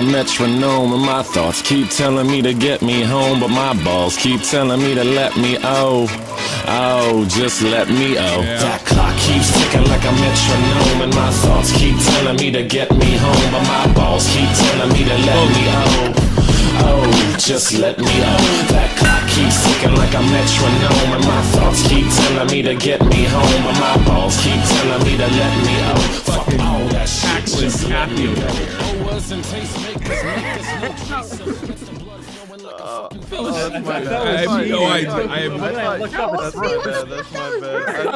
Metronome and my thoughts keep telling me to get me home, but my balls keep telling me to let me just let me That clock keeps ticking like a metronome, and my thoughts keep telling me to get me home, but my balls keep telling me to let me just let me That clock keeps ticking like a metronome, and my thoughts keep telling me to get me home, but my balls keep telling me to let me Fuck all that shit, just let me go. That's my bad. I have no idea. That's my bad.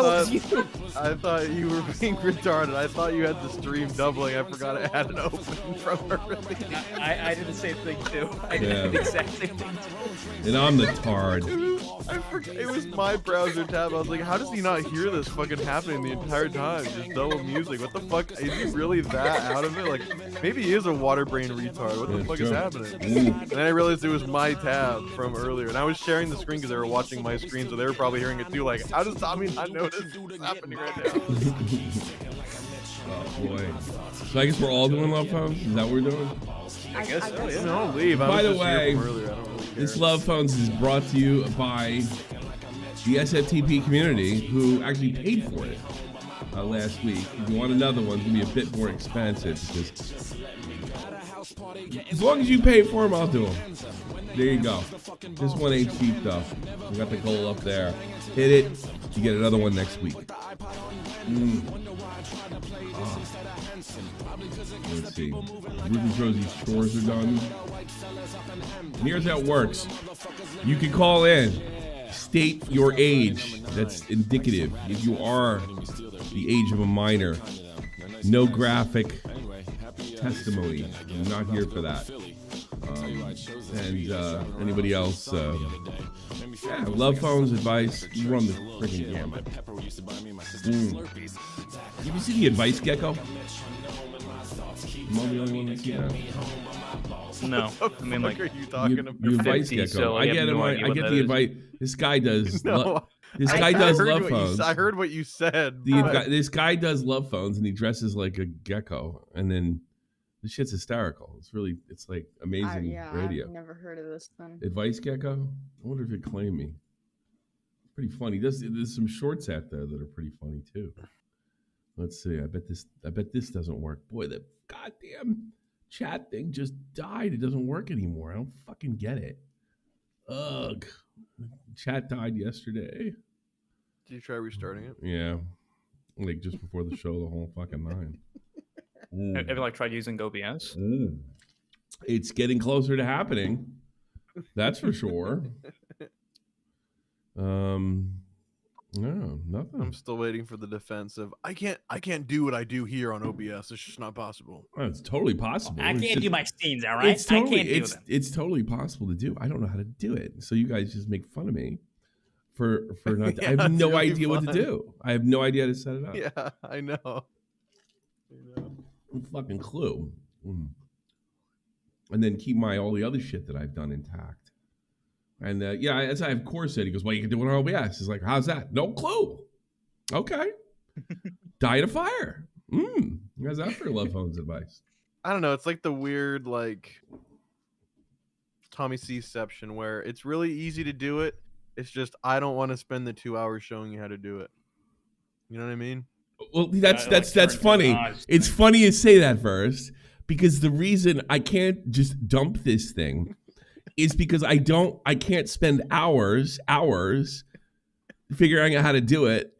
I thought you were being retarded. I thought you had the stream doubling. I forgot it had an open from early. I did the same thing too. I did the exact same thing too. And I'm the tard. I forgot. It was my browser tab. I was like, how does he not hear this fucking happening the entire time? Just double music. What the fuck? Is he really that out of it? Like, maybe he is a water brain retard. What the fuck is happening? And then I realized it was my tab from earlier. And I was sharing the screen because they were watching my screen, so they were probably hearing it too. Like, how does Tommy not notice what's happening right now? Oh boy. So I guess we're all doing love phones? Is that what we're doing? I guess so, yeah. Don't leave. By the way, this Love Phones is brought to you by the SFTP community, who actually paid for it last week. If you want another one, it's going to be a bit more expensive, because as long as you pay for them, I'll do them. There you go. This one ain't cheap, though. We got the goal up there. Hit it. You get another one next week. Let's see. Ruth Rosie's chores are done. And here's how it works. You can call in. State your age. That's indicative. If you are the age of a minor. No graphic testimony. I'm not here for that. And anybody else? Yeah, love phones, advice. You run the freaking gamut. You ever see the advice gecko? Am I the only one that's seen that? No, I mean, like, are you talking about? The advice 50, gecko. so I get him. I get the advice. This guy does. This guy does love phones. I heard what you said. This guy does love phones, and he dresses like a gecko, and then this shit's hysterical. It's like amazing radio. I've never heard of this then. Advice gecko. I wonder if it claimed me. Pretty funny. There's some shorts out there that are pretty funny too. Let's see. I bet this doesn't work. Boy, the goddamn chat thing just died. It doesn't work anymore. I don't fucking get it. Ugh. Chat died yesterday. Did you try restarting it? Yeah. Like just before the show, the whole fucking nine. Have you like tried using OBS? It's getting closer to happening. That's for sure. No, nothing. I'm still waiting for the defense of I can't do what I do here on OBS. It's just not possible. Oh, it's totally possible. I can't do my scenes, all right? I can't do them. It's totally possible to do. I don't know how to do it. So you guys just make fun of me for not. I have no idea what to do. I have no idea how to set it up. Yeah, I know. Fucking clue. And then keep all the other shit that I've done intact. And as I of course said, he goes, well, you can do it on OBS. He's like, how's that? No clue. Okay. Die in a fire. How's that for love phones advice? I don't know. It's like the weird, like, Tommy C-ception where it's really easy to do it. It's just, I don't want to spend the 2 hours showing you how to do it. You know what I mean? Well, that's funny. It's funny you say that first, because the reason I can't just dump this thing is because I can't spend hours figuring out how to do it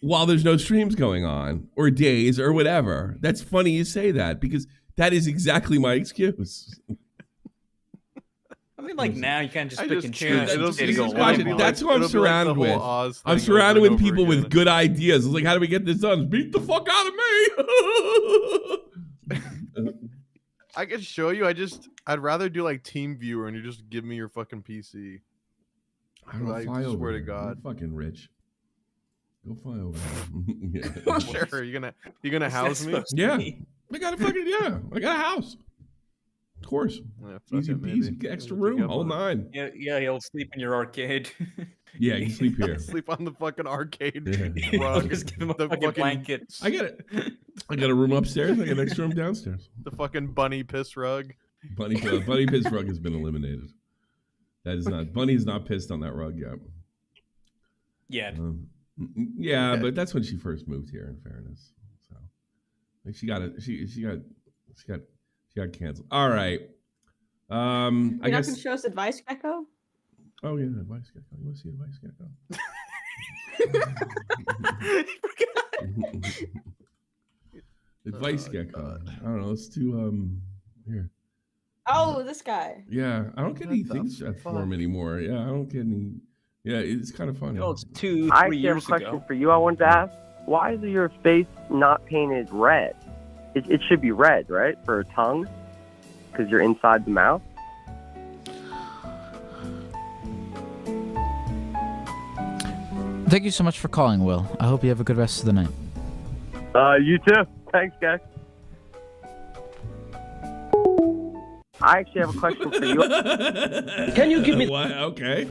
while there's no streams going on or days or whatever. That's funny you say that, because that is exactly my excuse. I mean, like, now you can't just pick and choose. That's who I'm surrounded with. I'm surrounded with people with good ideas. It's like, how do we get this done? Beat the fuck out of me. I could show you. I'd rather do like Team Viewer and you just give me your fucking PC. I don't fly over. Swear to God, I'm fucking rich. Go fly over. Sure, you're gonna house me. Yeah, I got a house. Of course. Yeah, Easy peasy. Extra room. Whole nine. Yeah, he'll sleep in your arcade. Yeah, you sleep here. Sleep on the fucking arcade Yeah. rug. Just give him a The fucking blanket. I got a room upstairs. I got an extra room downstairs. The fucking bunny piss rug. Bunny piss rug has been eliminated. That is not Bunny is not pissed on that rug yet. Yeah. Yeah, but that's when she first moved here. In fairness, so like she got canceled. All right. You're I guess. not gonna show us Advice Gecko? Oh yeah, Advice Gecko. You want to see Advice Gecko? Advice Gecko. I don't know. Let's do here. Oh, this guy. Yeah, I don't get any things at form anymore. Yeah, I don't get any. Yeah, it's kind of funny. Oh, it's 2-3 I actually have a years question ago. for you. I wanted to ask, why is your face not painted red? It should be red, right, for a tongue, because you're inside the mouth. Thank you so much for calling, Will. I hope you have a good rest of the night. You too. Thanks, guys. I actually have a question for you. Can you give me what? Okay.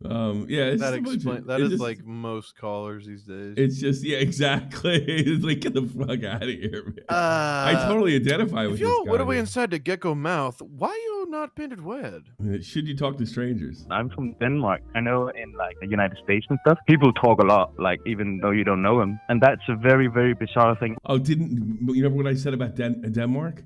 Yeah, it's That is like most callers these days. It's just exactly. It's like get the fuck out of here, man. I totally identify with this guy. What are we inside the gecko mouth? Why you not painted red? Should you talk to strangers? I'm from Denmark. I know in like the United States and stuff, people talk a lot, like even though you don't know them, and that's a very, very bizarre thing. Oh, you remember what I said about Denmark?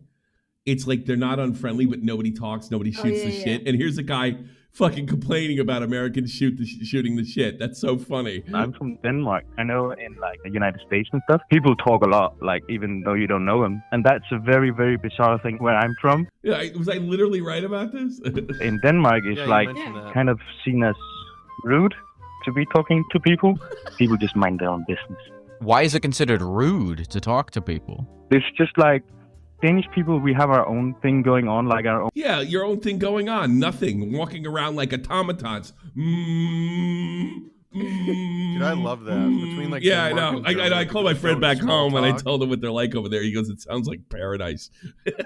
It's like they're not unfriendly, but nobody talks, nobody shoots the shit. And here's a guy fucking complaining about Americans shooting the shit. That's so funny. I'm from Denmark. I know in like the United States and stuff, people talk a lot, like even though you don't know them, and that's a very, very bizarre thing where I'm from. Yeah, was I literally right about this? In Denmark, it's like kind of seen as rude to be talking to people. People just mind their own business. Why is it considered rude to talk to people? It's just like Danish people, we have our own thing going on, like our own. Yeah, your own thing going on. Nothing. Walking around like automatons. Dude, I love that. Between like yeah, I know. I call my friend back home and I told him what they're like over there. He goes, "It sounds like paradise."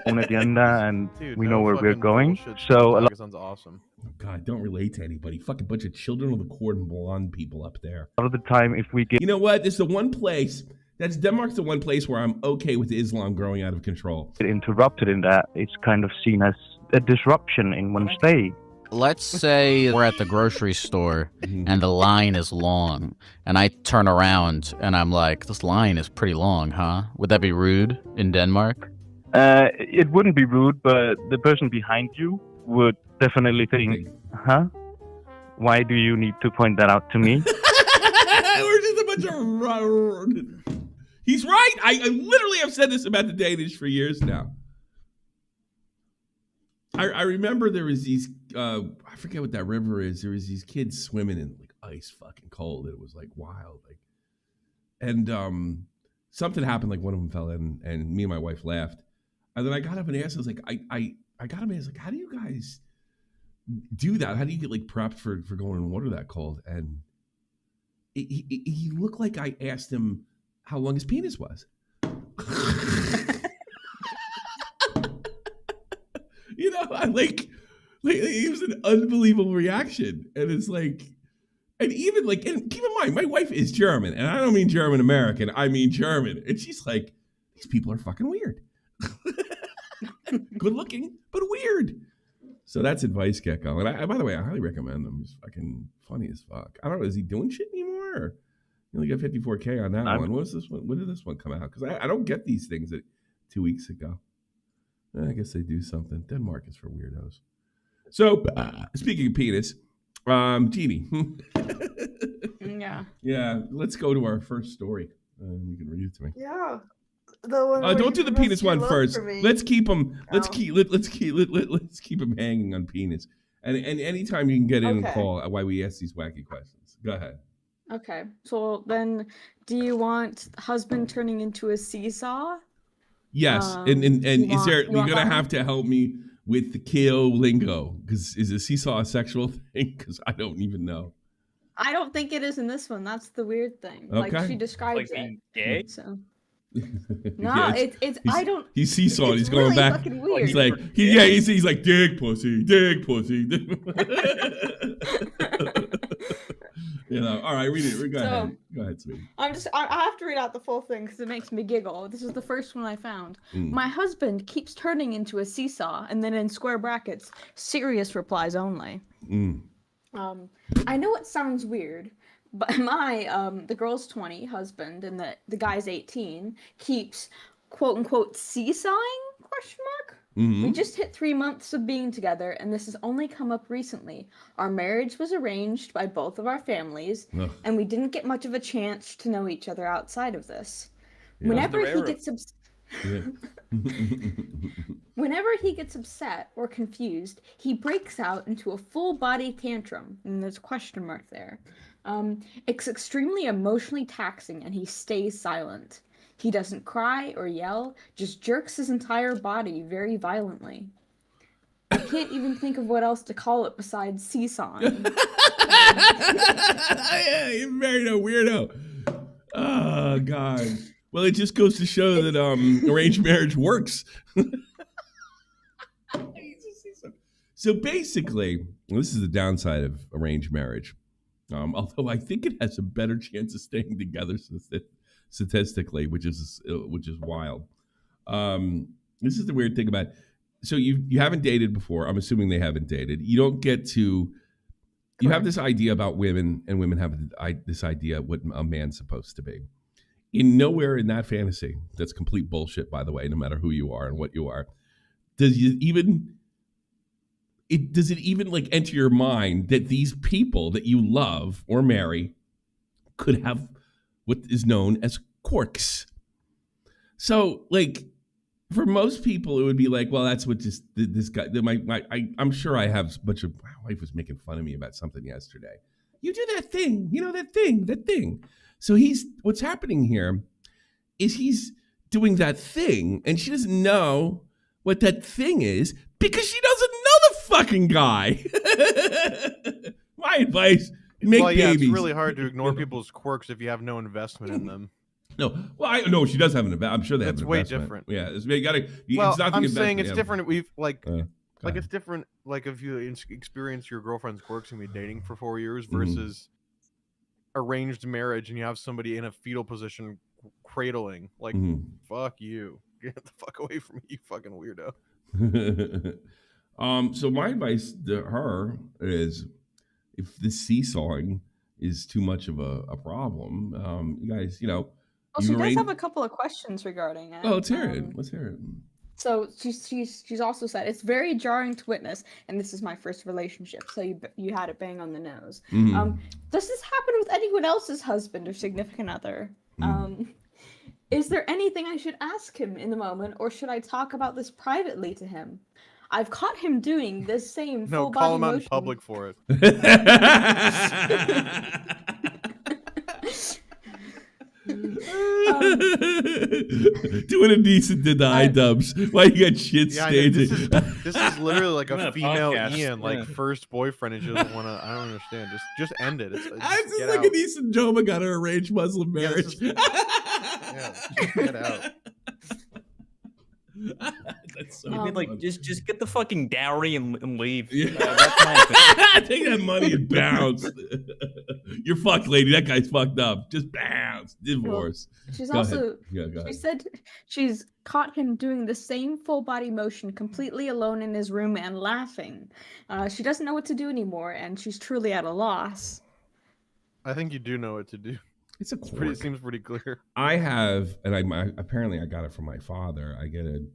Own agenda, and Dude, we know where we're going. Bullshit. So That sounds awesome. Oh, God, don't relate to anybody. Fucking bunch of children of the corn and blonde people up there. A lot of the time, if we get, you know what? This is the one place. Denmark's the one place where I'm okay with Islam growing out of control. Interrupted in that, it's kind of seen as a disruption in one's day. Let's say we're at the grocery store and the line is long, and I turn around and I'm like, this line is pretty long, huh? Would that be rude in Denmark? It wouldn't be rude, but the person behind you would definitely think, huh? Why do you need to point that out to me? We're just a bunch of... He's right. I literally have said this about the Danish for years now. I remember there was these, I forget what that river is. There was these kids swimming in like ice fucking cold. It was like wild. Like, and something happened, like one of them fell in and me and my wife laughed. And then I got up and asked, I was like, I got him and I was like, how do you guys do that? How do you get like prepped for going in water that cold? And he looked like I asked him how long his penis was. You know, I like it was an unbelievable reaction. And it's like, and even like, and keep in mind, my wife is German, and I don't mean German American, I mean German. And she's like, these people are fucking weird. Good looking, but weird. So that's Advice Gecko. And by the way, I highly recommend them. He's fucking funny as fuck. I don't know, is he doing shit anymore? Or you only got 54K on that one. What was this one? When did this one come out? Because I don't get these things 2 weeks ago. I guess they do something. Denmark is for weirdos. So, speaking of penis, Jeannie. Yeah. Yeah, let's go to our first story. You can read it to me. Yeah. The one Don't do the penis one first. Let's keep them. Let's Oh. keep them hanging on penis. And anytime you can get in and Okay. call why we ask these wacky questions. Go ahead. Okay. So then, do you want husband turning into a seesaw? Yes, and is there? You're gonna that have to help me with the KO lingo, because is a seesaw a sexual thing? Because I don't even know. I don't think it is in this one. That's the weird thing. Okay. Like she describes Like it. being gay? So Yeah, no, it's I don't. He's seesawing. It's He's going really back. fucking weird. He's like, he's like, dig pussy, dig pussy. All right, read it. Go ahead. Go ahead, sweetie. I have to read out the full thing because it makes me giggle. This is the first one I found. My husband keeps turning into a seesaw, and then in square brackets, serious replies only. I know it sounds weird, but my the girl's 20 husband and the guy's 18 keeps quote unquote seesawing ? We just hit 3 months of being together, and this has only come up recently. Our marriage was arranged by both of our families, and we didn't get much of a chance to know each other outside of this. Yeah. Whenever he gets upset or confused, he breaks out into a full body tantrum, and there's a question mark there. It's extremely emotionally taxing, and he stays silent. He doesn't cry or yell, just jerks his entire body very violently. I can't even think of what else to call it besides seesawing. Yeah, you married a weirdo. Oh, God. Well, it just goes to show that arranged marriage works. So basically, this is the downside of arranged marriage. Although I think it has a better chance of staying together statistically, which is wild. This is the weird thing about it. So you haven't dated before. I'm assuming they haven't dated. You don't get to. You have this idea about women, and women have this idea of what a man's supposed to be. In nowhere in that fantasy, that's complete bullshit, by the way, no matter who you are and what you are, does it even like enter your mind that these people that you love or marry could have what is known as quirks? So, like, for most people, it would be like, well, that's what just this guy. I'm sure I have a bunch of. My wife was making fun of me about something yesterday. You do that thing, that thing. So what's happening here is he's doing that thing, and she doesn't know what that thing is because she doesn't know the fucking guy. My advice: make babies. It's really hard to ignore people's quirks if you have no investment in them. No, well, she does have an investment. I'm sure they have an investment. Different. Yeah, it's not I'm saying it's different. It's different. Like if you experience your girlfriend's quirks and be dating for 4 years versus arranged marriage and you have somebody in a fetal position cradling. Like, fuck you. Get the fuck away from me, you fucking weirdo. So my advice to her is, if the seesawing is too much of a problem, you guys, she does have a couple of questions regarding it. Oh, let's hear it. So she's also said it's very jarring to witness, and this is my first relationship, so you had it bang on the nose. Does this happen with anyone else's husband or significant other? Is there anything I should ask him in the moment, or should I talk about this privately to him? I've caught him doing this same full body motion. No, call him out in public for it. Doing a decent deny dubs. Why you got shit staging? This is literally like a female Ian, like first boyfriend, and she doesn't want to. I don't understand. Just end it. It's just like a decent Joma got her arranged Muslim marriage. Just get out. That's so like just get the fucking dowry and leave. Yeah. Take that money and bounce. You're fucked, lady. That guy's fucked up. Just bounce. Divorce. She's she said she's caught him doing the same full body motion completely alone in his room and laughing. She doesn't know what to do anymore, and she's truly at a loss. I think you do know what to do. It's it seems pretty clear. I have, and apparently I got it from my father. I get an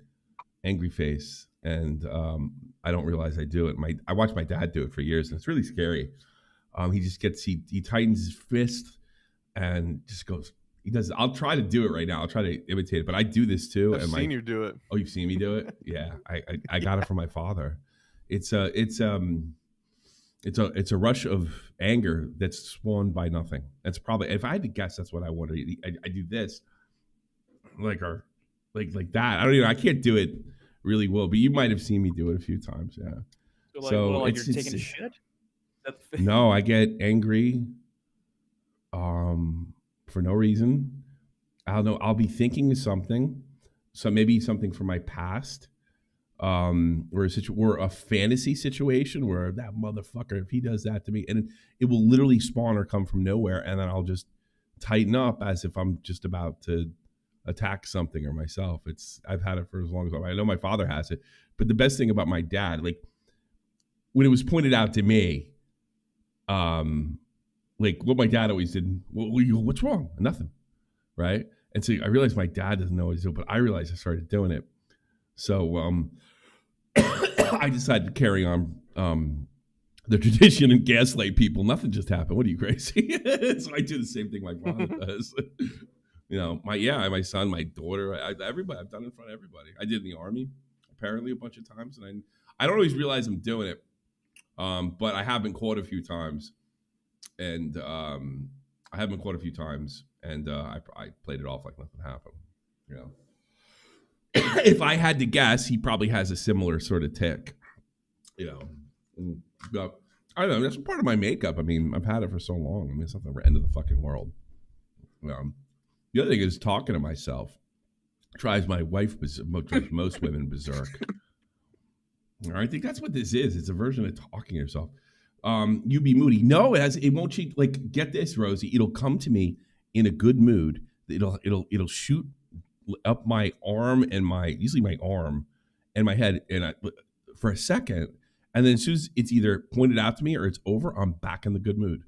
angry face, and I don't realize I do it. I watched my dad do it for years, and it's really scary. He tightens his fist and just goes. He does. I'll try to do it right now. I'll try to imitate it, but I do this too. I've seen you do it. Oh, you've seen me do it? Yeah, I got it from my father. It's a rush of anger that's spawned by nothing. That's probably, if I had to guess, that's what I want to. I do this, like that. I can't do it really well, but you might have seen me do it a few times. Yeah. So you're taking a shit. No, I get angry, for no reason. I'll be thinking of something, so maybe something from my past. or a fantasy situation where that motherfucker, if he does that to me, and it will literally spawn or come from nowhere, and then I'll just tighten up as if I'm just about to attack something or myself. I've had it for as long as I know my father has it. But the best thing about my dad, like when it was pointed out to me, like what my dad always did, what's wrong? Nothing, right? And so I realized my dad doesn't know what he's doing, but I realized I started doing it. So I decided to carry on the tradition and gaslight people. Nothing just happened. What are you, crazy? So I do the same thing my father does. You know, my son, my daughter, everybody. I've done it in front of everybody. I did in the Army, apparently a bunch of times, and I don't always realize I'm doing it, but I have been caught a few times, and I played it off like nothing happened. You know, if I had to guess, he probably has a similar sort of tick. You know, but I don't know. That's part of my makeup. I mean, I've had it for so long. I mean, it's not the end of the fucking world. The other thing is talking to myself drives my wife, drives most women berserk. I think that's what this is. It's a version of talking to yourself. You be moody. No, it won't cheat. Like, get this, Rosie. It'll come to me in a good mood. It'll shoot up my arm and usually my arm and my head for a second. And then as soon as it's either pointed out to me or it's over, I'm back in the good mood.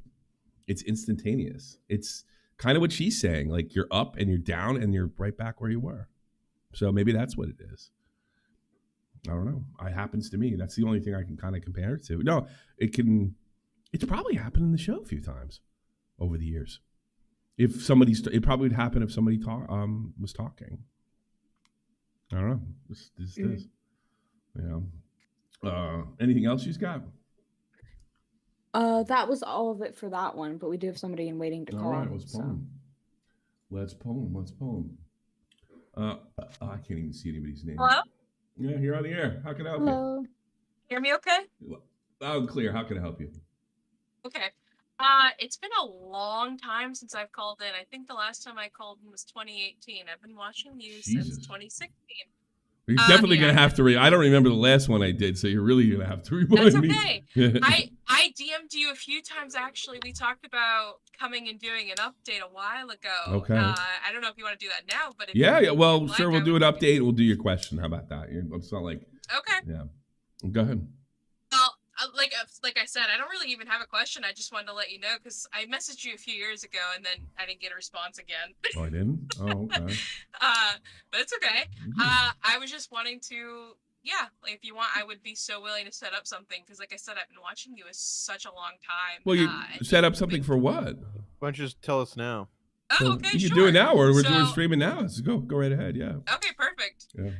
It's instantaneous. It's kind of what she's saying. Like, you're up and you're down and you're right back where you were. So maybe that's what it is. I don't know. It happens to me. That's the only thing I can kind of compare it to. No, it's probably happened in the show a few times over the years. It probably would happen if somebody was talking. I don't know. This is. You know. Anything else she's got? That was all of it for that one, but we do have somebody in waiting to call. All right, let's poem. I can't even see anybody's name. Hello? Yeah, you're on the air. How can I help Hello. you? Hear me okay? Loud and clear. How can I help you? Okay. It's been a long time since I've called in. I think the last time I called in was 2018. I've been watching you since 2016. You're definitely going to have to I don't remember the last one I did, so you're really going to have to remind me. That's okay. I DM'd you a few times, actually. We talked about coming and doing an update a while ago. Okay. I don't know if you want to do that now, but yeah. Well, sure, we'll do an update. We'll do your question. How about that? It's not like... Okay. Yeah. Go ahead. Well, like I said, I don't really even have a question. I just wanted to let you know because I messaged you a few years ago and then I didn't get a response again. Oh, I didn't? Oh, okay. But it's okay. I was just wanting to, if you want, I would be so willing to set up something because, like I said, I've been watching you for such a long time. Well, you set up something for what? Why don't you just tell us now? Oh, okay, you sure. can do it now, or we're streaming now. So go right ahead, yeah. Okay, perfect. Yeah.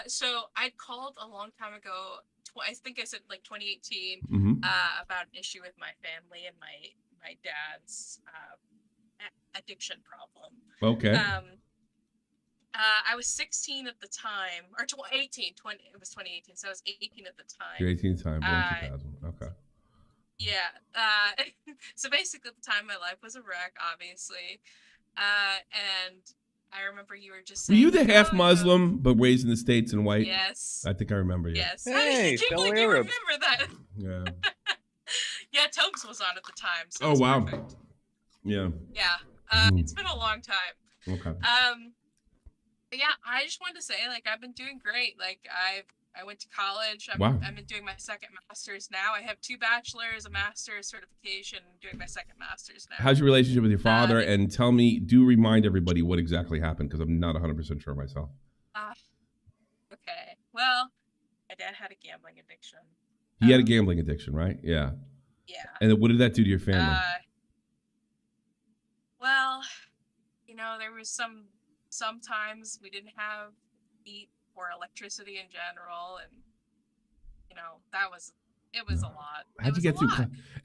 So I called a long time ago. I think I said like 2018 about an issue with my family and my dad's addiction problem. Okay. I was 16 at the time, or 18. It was 2018, so I was 18 at the time. You're 18 time, 2000. Okay. Yeah. So basically, at the time, my life was a wreck, obviously, and I remember you were just saying. Were you the half Muslim but raised in the States and white? Yes. I think I remember you. Yes. Hey, I can't believe you remember that. Yeah. Yeah, Tokes was on at the time. So oh wow. Perfect. Yeah. Yeah. It's been a long time. Okay. But yeah, I just wanted to say, like, I've been doing great. Like, I went to college. I've been doing my second master's now. I have 2 bachelors, a master's certification. I'm doing my second master's now. How's your relationship with your father? And remind everybody what exactly happened, because I'm not 100% sure myself. Okay. Well, my dad had a gambling addiction. He had a gambling addiction, right? Yeah. Yeah. And then what did that do to your family? Well, there was sometimes we didn't have heat or electricity in general, and it was a lot. How'd you get through?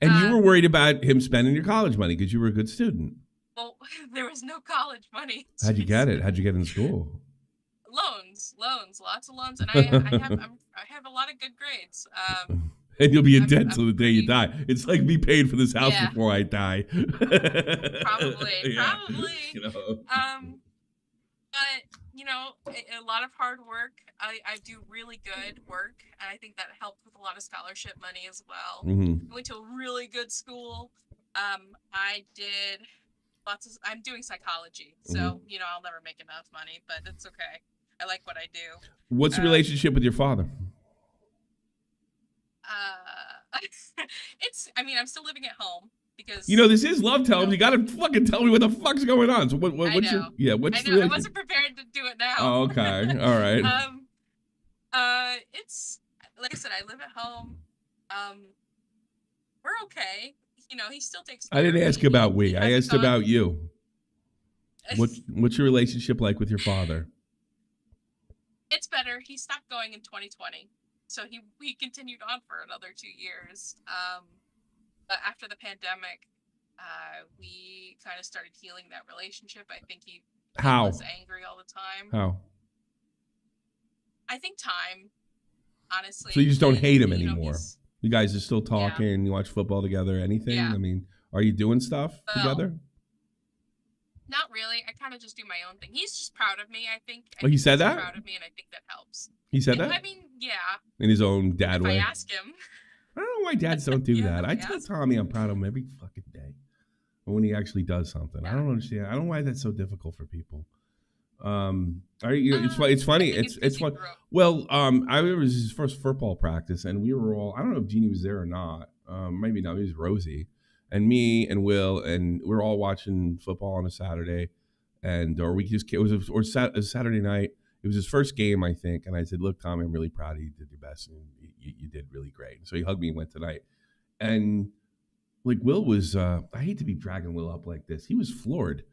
And you were worried about him spending your college money because you were a good student. Well, there was no college money. How'd you get it? How'd you get in school? Loans, lots of loans, and I have a lot of good grades. And you'll be in debt till the day you die. It's like me paying for this house before I die. Probably. Yeah. But you know, a lot of hard work. I do really good work, and I think that helped with a lot of scholarship money as well. I went to a really good school. I did I'm doing psychology, so you know I'll never make enough money, but it's okay. I like what I do. What's the relationship with your father? I mean, I'm still living at home because you know this is Love Tell 'em. You gotta fucking tell me what the fuck's going on. So what's I know. what's I know. I wasn't prepared to do it now. Oh, okay, all right. It's like I said, I live at home. We're okay. You know, he still takes care I didn't of ask me. about we. I asked about you. What's your relationship like with your father? It's better. He stopped going in 2020, so he continued on for another 2 years. But after the pandemic, we kind of started healing that relationship. I think he was angry all the time. How? I think time, honestly. So you just don't hate him anymore. You guys are still talking. Yeah. You watch football together. Anything? Yeah. I mean, are you doing stuff together? Not really. I kind of just do my own thing. He's just proud of me, I think. He said that? Proud of me, and I think that helps. He said that? I mean, yeah. In his own dad way. I ask him. I don't know why dads don't do that. I tell Tommy I'm proud of him every fucking day. But when he actually does something. Yeah. I don't understand. I don't know why that's so difficult for people. It's funny. It's fun. Well, I remember it was his first football practice, and we were all, I don't know if Jeannie was there or not. Maybe not. It was Rosie and me and Will, and we were all watching football on a Saturday, it was a Saturday night. It was his first game, I think, and I said, "Look, Tommy, I'm really proud of you. You did your best, and you did really great." So he hugged me and went tonight, and like Will was, I hate to be dragging Will up like this. He was floored.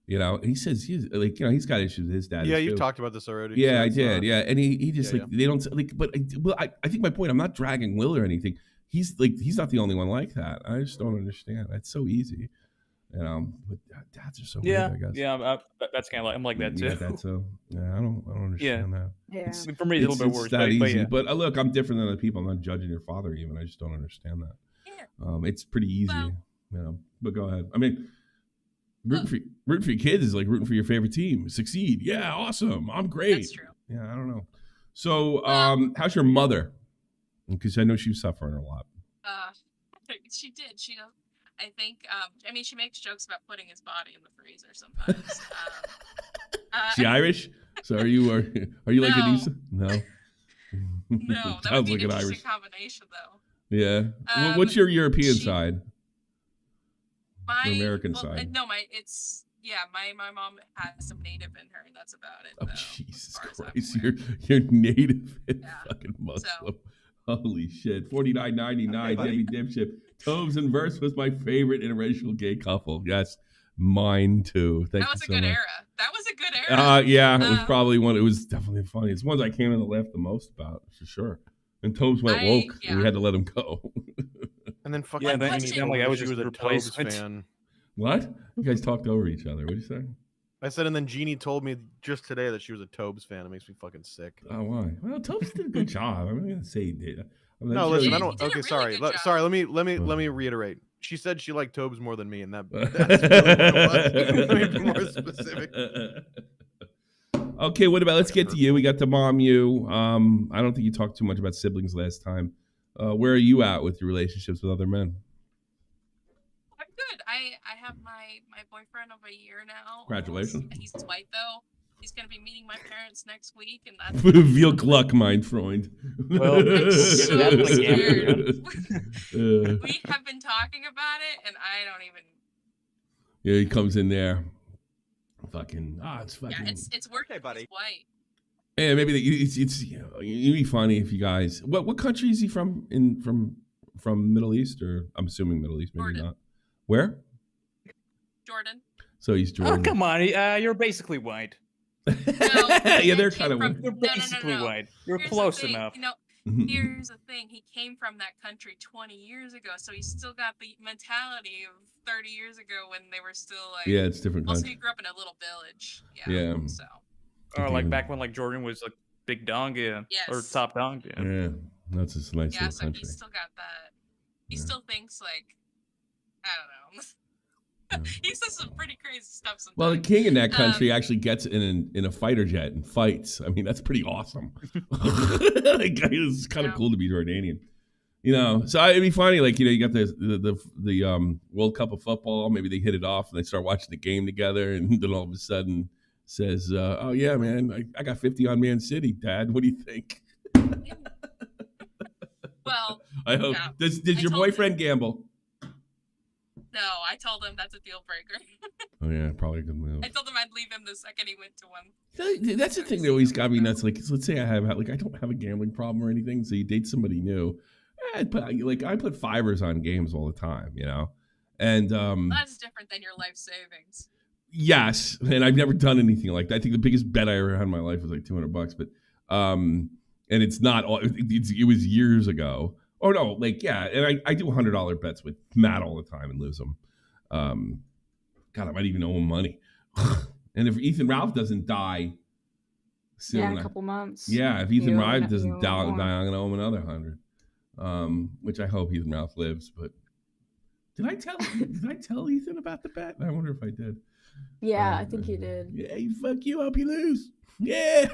You know, he says he's like, you know, he's got issues with his dad. Yeah, you've talked about this already. Yeah, I did. Yeah, and he just they don't like. But I think my point. I'm not dragging Will or anything. He's not the only one like that. I just don't understand. It's so easy, you know. But dads are so weird, I guess. Yeah, that's kind of like I'm like that too. Yeah, that's so. Yeah, I don't understand that. Yeah, for me it's a little bit worse. That easy. But look, I'm different than other people. I'm not judging your father even. I just don't understand that. Yeah. It's pretty easy, you know. But go ahead. I mean. Rooting for your kids is like rooting for your favorite team. Succeed. Yeah, awesome. I'm great. That's true. Yeah, I don't know. So, how's your mother? Because I know she was suffering a lot. She did. She, I think, I mean, she makes jokes about putting his body in the freezer sometimes. She Irish? So are you like Anissa? No. No, that would be an interesting combination, though. Yeah. What's your European side? My American side. No, my mom has some native in her, and that's about it. Oh, Jesus Christ! You're native and fucking Muslim. So. Holy shit! 49.99, Debbie Dipshit. Tobes and Verse was my favorite interracial gay couple. Yes, mine too. Thank you so much. That was a good era. That was a good era. Yeah, it was probably one. It was definitely the funniest. Ones I came in to laugh the most about, for sure. And Tobes went woke, and we had to let him go. And then fucking I was a Tobes fan. What? You guys talked over each other. What did you say? I said, and then Jeannie told me just today that she was a Tobes fan. It makes me fucking sick. Oh, why? Well, Tobes did a good job. I'm not gonna say he did. No, listen, I don't. Okay, sorry. Sorry. Let me reiterate. She said she liked Tobes more than me, and that's really what it was. Let me be more specific. Okay, what about? Let's get to you. We got to mom you. I don't think you talked too much about siblings last time. Where are you at with your relationships with other men? I'm good. I have my boyfriend of a year now. Congratulations. He's white though. He's gonna be meeting my parents next week, and that's Viel Glück, mein Freund. Well, I'm so scared. We have been talking about it, and I don't even. Yeah, he comes in there. Fucking it's fucking. Yeah, it's working, buddy. He's white. Yeah, maybe it's you know, it'd be funny if you guys. What country is he from? From Middle East, or I'm assuming Middle East, maybe Jordan. Not. Where? Jordan. So he's Jordan. Oh come on, you're basically white. No, yeah, they're kind of. You're basically white. You're close enough. You know, here's the thing. He came from that country 20 years ago, so he's still got the mentality of 30 years ago when they were still like. Yeah, it's different. Also, he grew up in a little village. Yeah. So. Or like back when like Jordan was like big dong, Yes. or top dong, Yeah, that's a nice little so country. he's still got that. He still thinks like, I don't know. He says some pretty crazy stuff sometimes. Well, the king in that country actually gets in a fighter jet and fights. I mean, that's pretty awesome. It's kind of cool to be Jordanian. So it'd be funny, like, you got the World Cup of football. Maybe they hit it off and they start watching the game together, and then all of a sudden says, "Oh yeah, man, I got 50 on Man City, Dad. What do you think?" Well, I hope. Yeah. Did your boyfriend gamble? No, I told him that's a deal breaker. Oh yeah, probably a good move. I told him I'd leave him the second he went to one. That's the thing that always got me nuts. Like, let's say I don't have a gambling problem or anything. So you date somebody new. I put fivers on games all the time, and that's different than your life savings. Yes, and I've never done anything like that. I think the biggest bet I ever had in my life was like $200, but and it's not all. It was years ago. Oh no, and I do $100 bets with Matt all the time and lose them. God, I might even owe him money. And if Ethan Ralph doesn't die soon, a couple months. Yeah, if Ethan Ralph doesn't die, I'm gonna owe him another 100. Which I hope Ethan Ralph lives. But did I tell Ethan about the bet? I wonder if I did. Yeah, I think you did. Yeah, fuck you. I hope you lose. Yeah.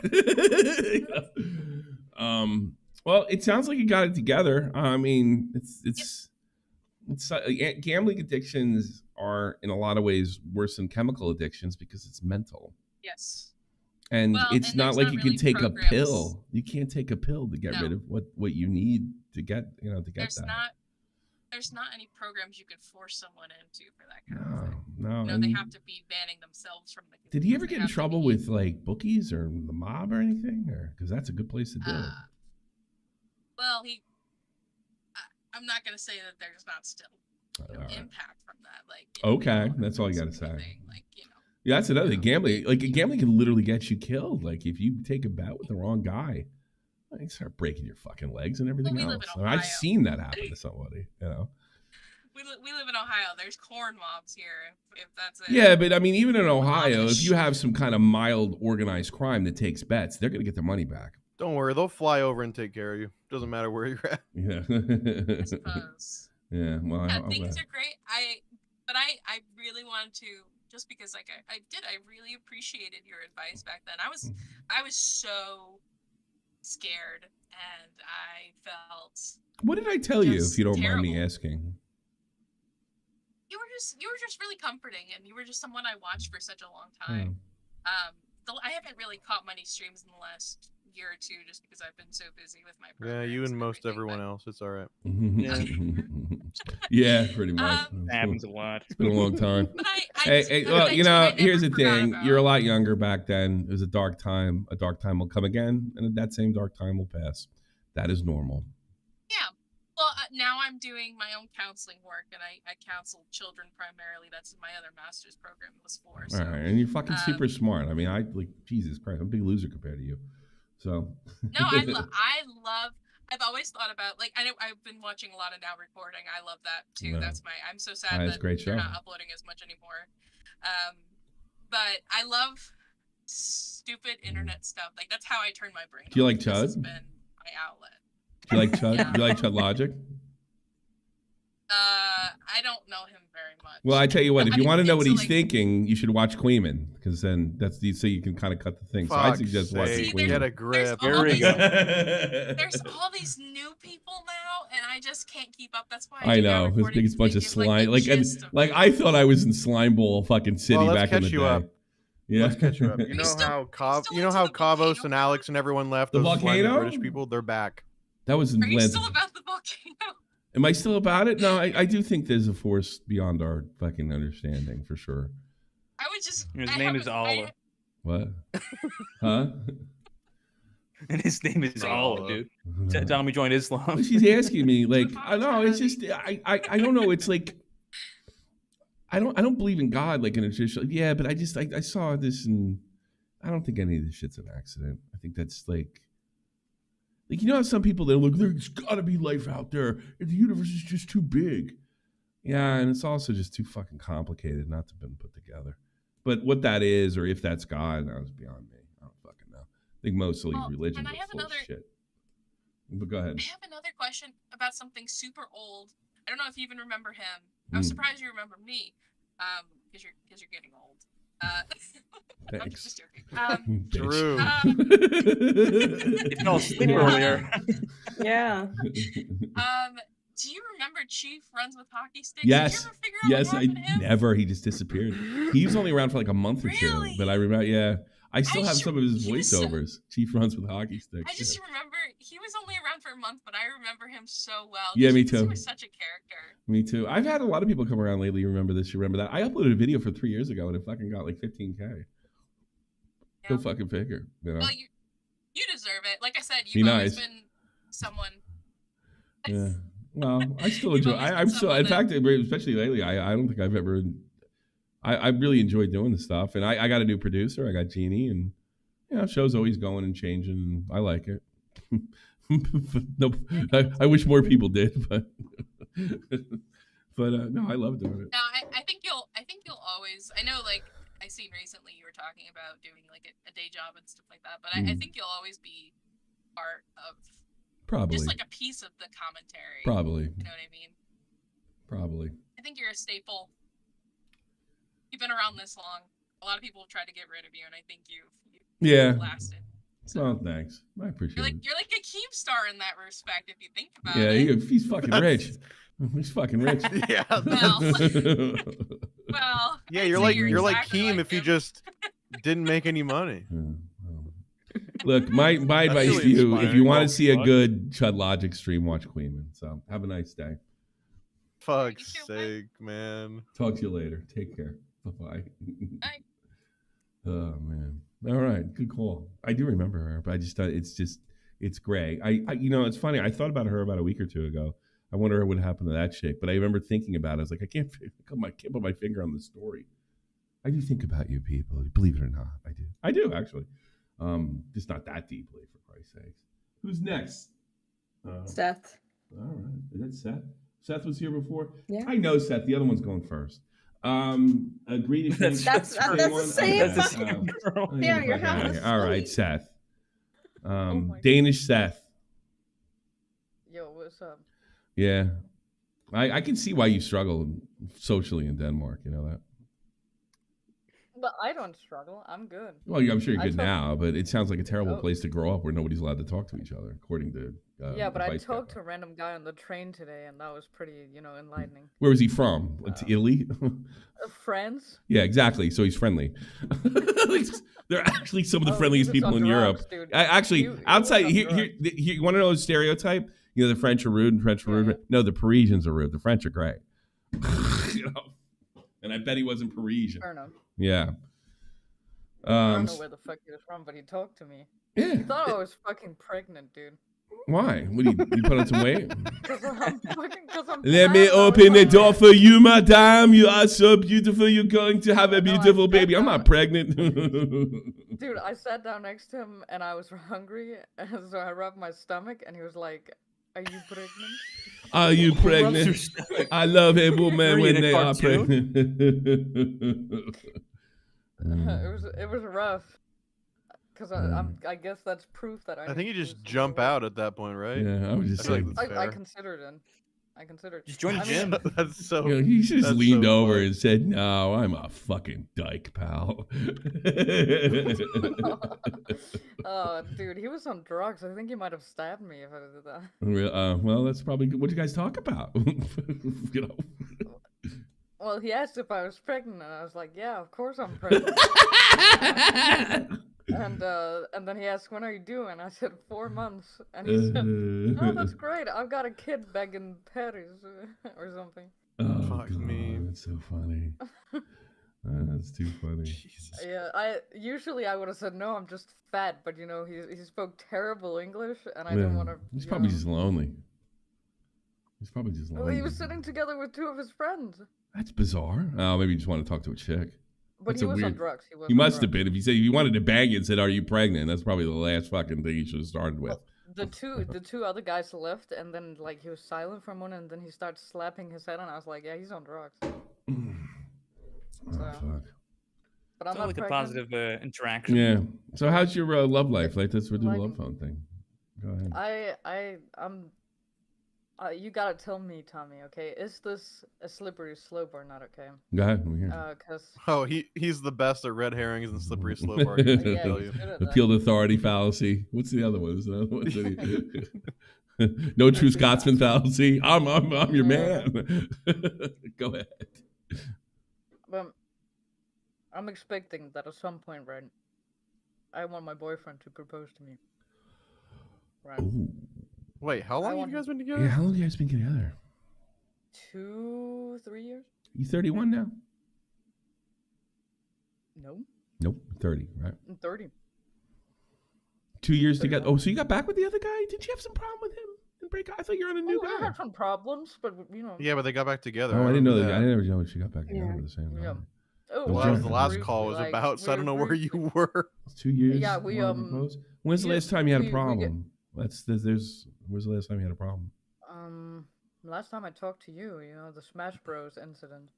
Well, it sounds like you got it together. I mean, it's gambling addictions are in a lot of ways worse than chemical addictions because it's mental. Yes. And it's not like you can take a pill. You can't take a pill to get rid of what you need to get, to get that. There's not any programs you could force someone into for that kind of thing. No. They have to be banning themselves from the. Did he ever get in trouble with like bookies or the mob or anything? Or because that's a good place to do it. Well, I'm not gonna say that there's not still impact from that. Like. Okay, that's all you got to say. Yeah, that's another thing. Gambling can literally get you killed. Like if you take a bet with the wrong guy, you start breaking your fucking legs and everything else. I've seen that happen to somebody. We live in Ohio. There's corn mobs here. If that's it. Yeah, but I mean, even in Ohio, if you have some kind of mild organized crime that takes bets, they're gonna get their money back. Don't worry, they'll fly over and take care of you. Doesn't matter where you're at. Yeah. I suppose. Yeah. Well, things are great. But I really wanted to. Just because, like I really appreciated your advice back then. I was so scared, and I felt. What did I tell you, if you don't mind me asking? You were just really comforting, and you were just someone I watched for such a long time. I haven't really caught many streams in the last year or two, just because I've been so busy with my programs. Yeah, you and most everyone else. It's all right. Yeah, pretty much. Happens a lot. It's been a long time. Well, here's the thing. You're a lot younger back then. It was a dark time. A dark time will come again, and that same dark time will pass. That is normal. Yeah. Well, now I'm doing my own counseling work, and I counsel children primarily. That's my other master's program was for. So, all right, and you're fucking super smart. I mean, Jesus Christ, I'm a big loser compared to you. So. No, I've always thought about, like, I've been watching a lot of Now Recording. I love that too. Yeah. I'm so sad that they're not uploading as much anymore. But I love stupid internet stuff. Like, that's how I turn my brain off. Do you like Chud? This has been my outlet. Do you like Chud? Yeah. Do you like Chud Logic? I don't know him very much. Well, I tell you what, if you want to know what he's thinking, you should watch Queeman, because then so you can kind of cut the thing. So I suggest watching Queeman. Get a grip. Here we go. There's all these new people now, and I just can't keep up. That's why I know. This biggest bunch of slime. Like I thought I was in Slime Bowl fucking city back in the day. Up. Yeah. Let's catch you up. You know how Kavos and Alex and everyone left? The those volcano? British people, they're back. That was in Are you still about the volcano? Am I still about it? No, I do think there's a force beyond our fucking understanding, for sure. I would just. His name is Allah. What? Huh? And his name is Allah, dude. Tell me join Islam. Well, she's asking me, like, I know, it's just, I don't know. It's like, I don't believe in God, like in a traditional. Yeah, but I saw this, and I don't think any of this shit's an accident. I think that's like, how some people, they're like, there's got to be life out there, and the universe is just too big. Yeah, and it's also just too fucking complicated not to have been put together. But what that is, or if that's God, that was beyond me. I don't fucking know. I think most of these religions are full of shit. But go ahead. I have another question about something super old. I don't know if you even remember him. I was surprised you remember me. because you're getting old. I'm Thanks. just joking. True. You fell asleep earlier. Yeah. Do you remember Chief runs with hockey sticks? Yes. Did you ever figure out what happened to him? Never. He just disappeared. He was only around for like a month or two, but I remember. Yeah, I still have some of his voiceovers. Chief runs with hockey sticks. I just remember he was only around for a month, but I remember him so well. Yeah, me too. He was such a character. Me too. I've had a lot of people come around lately. You remember this? You remember that? I uploaded a video for 3 years ago and it fucking got like 15K. Yeah. Go fucking figure. You know? Well, you deserve it. Like I said, you've always been someone. Yeah. Well, I still enjoy. I'm still. In fact, especially lately, I don't think I've ever. I really enjoy doing the stuff, and I got a new producer. I got Jeannie, and show's always going and changing, and I like it. No, I wish more people did, but no, I love doing it. No, I think you'll always. I know, like I seen recently, you were talking about doing like a day job and stuff like that, but I think you'll always be part of. Probably. Just like a piece of the commentary. Probably. You know what I mean? Probably. I think you're a staple. You've been around this long. A lot of people have tried to get rid of you, and I think you've lasted. So. Oh, thanks. I appreciate it. You're like a Keemstar in that respect, if you think about it. Yeah, he's fucking rich. He's fucking rich. Yeah. Well. Yeah, you're like Keem if you just didn't make any money. Look, my advice to you, if you want to see a good Chud Logic stream, watch Queeman. So have a nice day. Fuck's sake, man. Talk to you later. Take care. Bye-bye. Bye. Oh, man. All right. Good call. I do remember her, but I just thought it's gray. I it's funny. I thought about her about a week or two ago. I wonder what happened to that chick. But I remember thinking about it. I was like, I can't put my finger on the story. I do think about you people. Believe it or not, I do. I do, actually. Just not that deeply, for Christ's sakes. Who's next? Seth. All right. Is that Seth? Seth was here before? Yeah. I know Seth. The other one's going first. Agree to that's the same. Yeah, you're having all right, Seth. Danish Seth. Yo, what's up? Yeah. I can see why you struggle socially in Denmark. You know that? But I don't struggle. I'm good. Well, I'm sure you're good now, but it sounds like a terrible place to grow up where nobody's allowed to talk to each other, according to yeah, but I talked to a random guy on the train today, and that was pretty, enlightening. Where was he from? Italy? France. Yeah, exactly. So he's friendly. They're actually some of the friendliest people in Europe. Dude. Actually, outside here, you want to know a stereotype? The French are rude and French are rude. Yeah. No, the Parisians are rude. The French are great. And I bet he wasn't Parisian. Fair enough. Yeah. I don't know where the fuck he was from, but he talked to me. Yeah. He thought I was fucking pregnant, dude. Why? What, you put on some weight? Because I'm Let me open the door for you, madame. You are so beautiful. You're going to have a beautiful baby. I'm not pregnant. Dude, I sat down next to him, and I was hungry, and so I rubbed my stomach, and he was like, "Are you pregnant?" Are you pregnant? I love a woman when they are pregnant. It was rough. Because I guess that's proof that I think you just jump out at that point, right? Yeah, I was just saying. I considered it. Just join the gym. That's so. He just leaned over and said, "No, I'm a fucking dyke, pal." Oh, dude, he was on drugs. I think he might have stabbed me if I did that. Well, that's probably good. What do you guys talk about? Well, he asked if I was pregnant, and I was like, "Yeah, of course I'm pregnant." And then he asked, "When are you due?" And I said, 4 months. And he said, "Oh, that's great. I've got a kid back in Paris or something." Oh, fuck God, me. That's so funny. That's too funny. Jesus. Yeah, usually I would have said no. I'm just fat, but he spoke terrible English, and I didn't want to. He's probably just lonely. He's probably just lonely. Well, he was sitting together with 2 of his friends. That's bizarre. Oh, maybe you just want to talk to a chick. But he was on drugs. He must have been. If you wanted to bang it and said, "Are you pregnant?" That's probably the last fucking thing he should have started with. The two other guys left, and then he was silent for a moment, and then he started slapping his head, and I was like, "Yeah, he's on drugs." Fuck. But I'm not not like pregnant. a positive interaction. Yeah. So how's your love life? Let's do the love phone thing. Go ahead. You gotta tell me, Tommy. Okay, is this a slippery slope or not? Okay. Go ahead. We're here. Oh, he's the best at red herrings and slippery slope arguments. I tell you. Appeal authority fallacy. What's the other one? Is the other one? No true Scotsman fallacy. I'm your man. Go ahead. Well, I'm expecting that at some point, right? I want my boyfriend to propose to me. Right. Ooh. Wait, how long have you guys been together? Yeah, how long have you guys been together? 2-3 years. You 31 now? No. Nope, 30, right? I'm 30. 2 years together. Oh, so you got back with the other guy? Did you have some problem with him and break up? I thought you were on a new guy. I had some problems, but you know. Yeah, but they got back together. Oh, I didn't know that. I never know she got back together at the same time. Yeah. Oh, well, that was the last call was about, so I don't know where you were. 2 years. Yeah, we When's the last time you had a problem? When's the last time you had a problem? Last time I talked to you, the Smash Bros incident.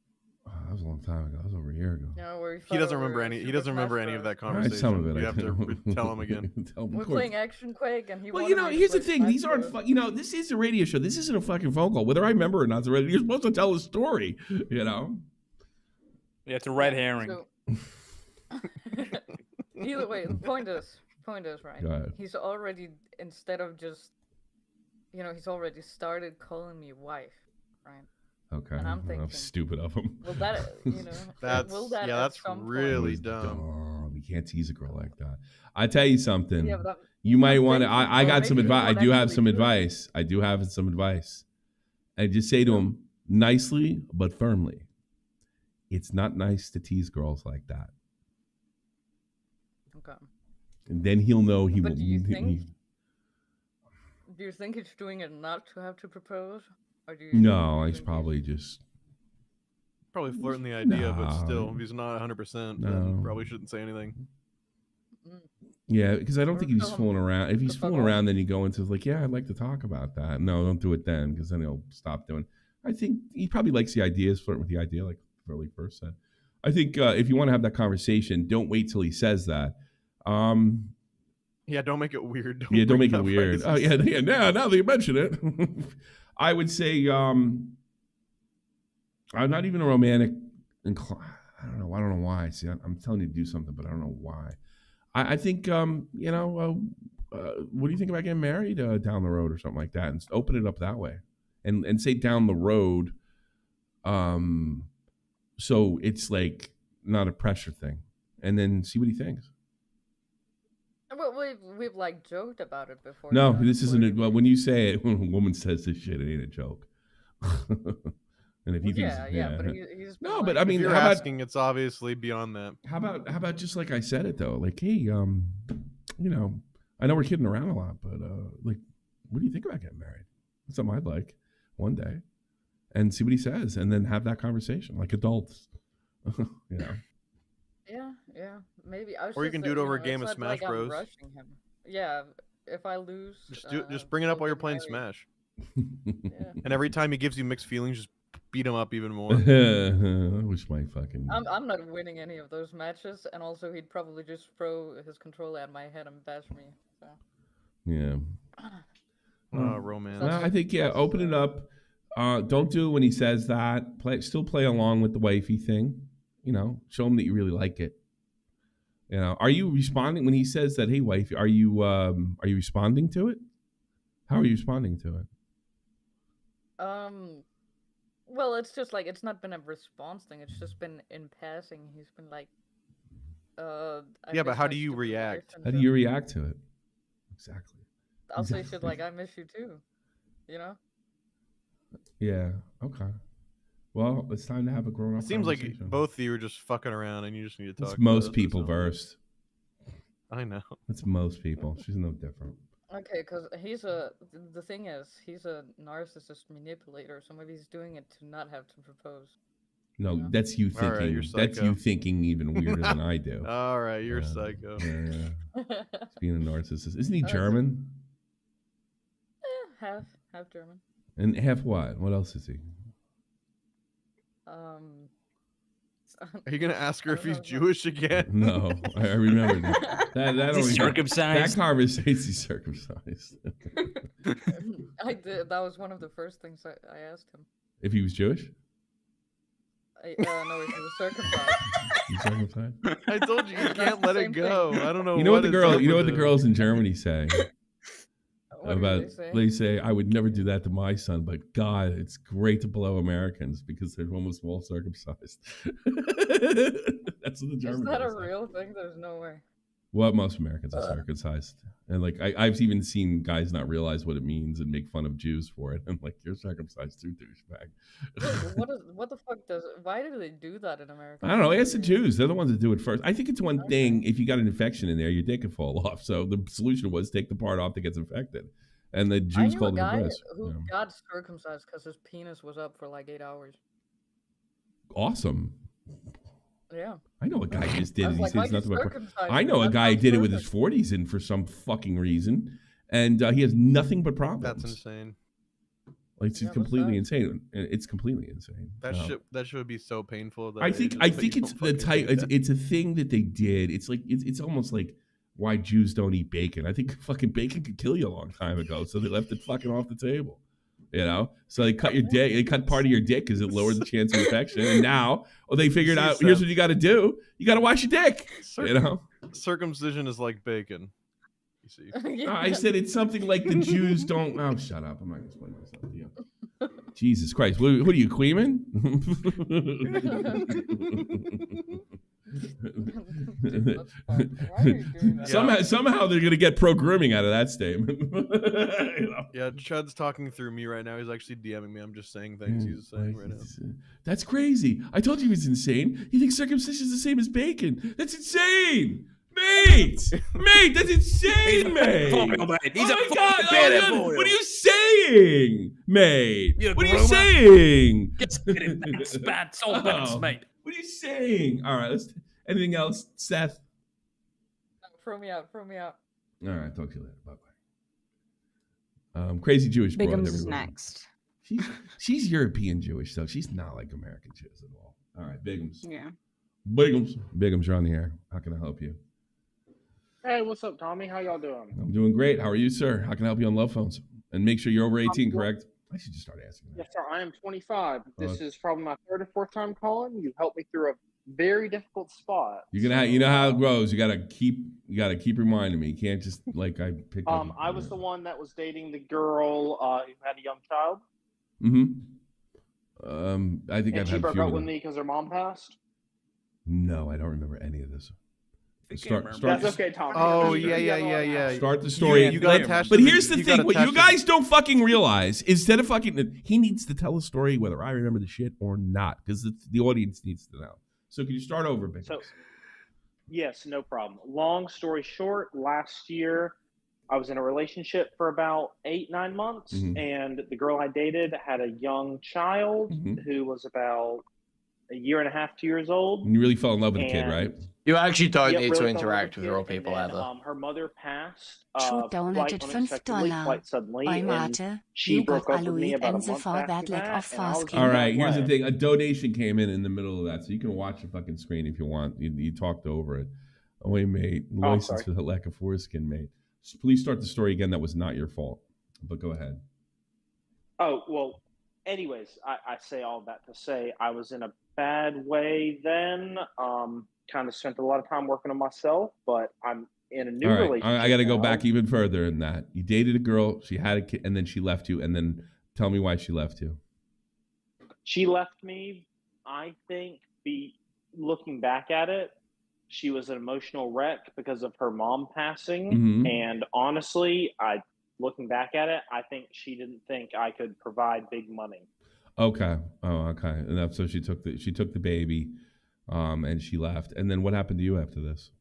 Oh, that was a long time ago. That was over a year ago. Where he doesn't remember any. He doesn't remember any of that conversation. Some of it. You have to tell him again. We're playing Action Quake, and he. Well, here's the thing. These aren't. This is a radio show. This isn't a fucking phone call. Whether I remember or not, you're supposed to tell a story. Yeah, it's a red herring. So, either way, the point is right. He's already, instead of just, he's already started calling me wife, right? Okay. And I'm thinking, stupid of him. Will that, that's really dumb. You can't tease a girl like that. I tell you something. Yeah, but you might want to. I got some advice. I do have some advice. And just say to him nicely but firmly. It's not nice to tease girls like that. Okay. And then he'll know he will. Do you think he's doing it not to have to propose? Or do you no, he's probably just flirting the idea, but still, if he's not 100%, then probably shouldn't say anything. Yeah, because I don't think he's fooling around. If he's fooling around, then you go into I'd like to talk about that. No, don't do it then, because then he'll stop doing. I think he probably likes the ideas, flirting with the idea, like Burley first said. I think if you want to have that conversation, don't wait till he says that. Yeah, don't make it weird. Don't make it weird. Oh yeah. Now that you mention it, I would say I'm not even a romantic. I don't know why. See, I'm telling you to do something, but I don't know why. I think what do you think about getting married down the road or something like that, and open it up that way, and say down the road, so it's like not a pressure thing, and then see what he thinks. Well, we've joked about it before. No, this isn't. Well, when you say it, when a woman says this shit, it ain't a joke. And if he thinks, but he's no, but I mean, if you're asking, it's obviously beyond that. How about just like I said it though? Like, hey, I know we're kidding around a lot, but what do you think about getting married? That's something I'd like one day, and see what he says, and then have that conversation like adults. Yeah, maybe. Or you can do it over a game of Smash Bros. I'm rushing him. Yeah, if I lose, just bring it up while you're playing Smash. And every time he gives you mixed feelings, just beat him up even more. I wish my fucking. I'm not winning any of those matches, and also he'd probably just throw his controller at my head and bash me. So. Yeah. Romance. Well, I think open it up. Don't do it when he says that. Still play along with the wifey thing. Show him that you really like it. Are you responding when he says that? Hey, wife, are you responding to it? How are you responding to it? Well, it's just it's not been a response thing. It's just been in passing. He's been like, but how do you react? How do you react to it? Exactly. I'll say shit like, I miss you too. Yeah. Okay. Well, it's time to have a grown-up. It seems like both of you are just fucking around, and you just need to talk. It's most people versed. I know. It's most people. She's no different. Okay, because the thing is, he's a narcissist manipulator, so maybe he's doing it to not have to propose. No, that's you thinking. Right, that's you thinking even weirder than I do. All right, you're psycho. Yeah. Being a narcissist. Isn't he German? Half German. And half what? What else is he? Are you gonna ask her if he's Jewish again? No, I remember that. That He's only circumcised. That conversation, he's circumcised. I did. That was one of the first things I asked him. If he was Jewish? No, if he was circumcised. He's circumcised? I told you can't let it go. I don't know. You know what the girl? You know what the him. girls in Germany say? What About do they say I would never do that to my son, but God, it's great to blow Americans because they're almost all circumcised. That's what the Germans. Is that a real thing? There's no way. Well, most Americans are circumcised, and like I've even seen guys not realize what it means and make fun of Jews for it. I'm like, you're circumcised too, douchebag. What the fuck does? Why do they do that in America? I don't know. Ask the Jews. They're the ones that do it first. I think it's one thing. If you got an infection in there, your dick could fall off. So the solution was take the part off that gets infected, and the Jews called it a breast. Who got circumcised because his penis was up for like 8 hours. Awesome. Yeah. I know a guy just did it. He like, says nothing about. I him? know a That guy sounds did it with his perfect. 40s and for some fucking reason, and he has nothing but problems. That's insane. Like it's completely insane. It's completely insane. That should be so painful. That I think it's the type. It's a thing that they did. It's like it's almost like why Jews don't eat bacon. I think fucking bacon could kill you a long time ago, so they left it fucking off the table. You know, so they cut your dick. They cut part of your dick because it lowered the chance of infection. And now, they figured out. Here's what you got to do. You got to wash your dick. You know, circumcision is like bacon. You see, I said it's something like the Jews don't. Oh, shut up! I'm not gonna explain myself to you. Jesus Christ! Who are you, Queeman? Somehow they're gonna get pro grooming out of that statement. You know? Yeah, Chud's talking through me right now. He's actually DMing me. I'm just saying things he's saying right now. That's crazy. I told you he was insane. He thinks circumcision is the same as bacon. That's insane. Mate, that's insane, mate. Oh my God, what are you saying, mate? What are you saying? Bad soul bats, mate. What are you saying? All right, anything else, Seth? Throw me out. All right, talk to you later. Bye-bye. Crazy Jewish broad. Bigums is next. She's European Jewish, though. She's not like American Jews at all. All right, Bigums. Yeah. Bigums, you're on the air. How can I help you? Hey, what's up, Tommy? How y'all doing? I'm doing great. How are you, sir? How can I help you on love phones? And make sure you're over 18, correct? I should just start asking that. Yes, sir. I am 25. This is probably my third or fourth time calling. You helped me through a very difficult spot. You're gonna, you know how it grows. You gotta keep reminding me. You can't just like I picked up. I was the one that was dating the girl who had a young child. Mm-hmm. I think I've she had a broke few up of with them. me because her mom passed. No, I don't remember any of this. Start. That's okay, Tommy. Oh yeah. Start the story. You got attached. But here's the thing: what you guys don't fucking realize, instead of fucking, he needs to tell a story whether I remember the shit or not, because the audience needs to know. So can you start over, Big? So, yes, no problem. Long story short, last year I was in a relationship for about 8-9 months, and the girl I dated had a young child who was about 1.5 to 2 years old. And you really fell in love with the kid, right? You actually don't need to really interact with real people ever. Her mother passed. donated $5. I'm Arte. She broke up with me about a month for that lack of fasting. All right, here's the thing. A donation came in the middle of that, so you can watch the fucking screen if you want. You talked over it. Oh, wait, mate. License for the lack of foreskin, mate. So please start the story again. That was not your fault, but go ahead. Oh, well, anyways, I say all that to say I was in a bad way then. Kind of spent a lot of time working on myself, but I'm in a new relationship. I got to go back even further than that. You dated a girl, she had a kid, and then she left you, and then tell me why she left you. She left me, I think, looking back at it, she was an emotional wreck because of her mom passing. And honestly, looking back at it, I think she didn't think I could provide big money. Okay. Oh, okay. Enough. So she took the baby, and she left. And then what happened to you after this?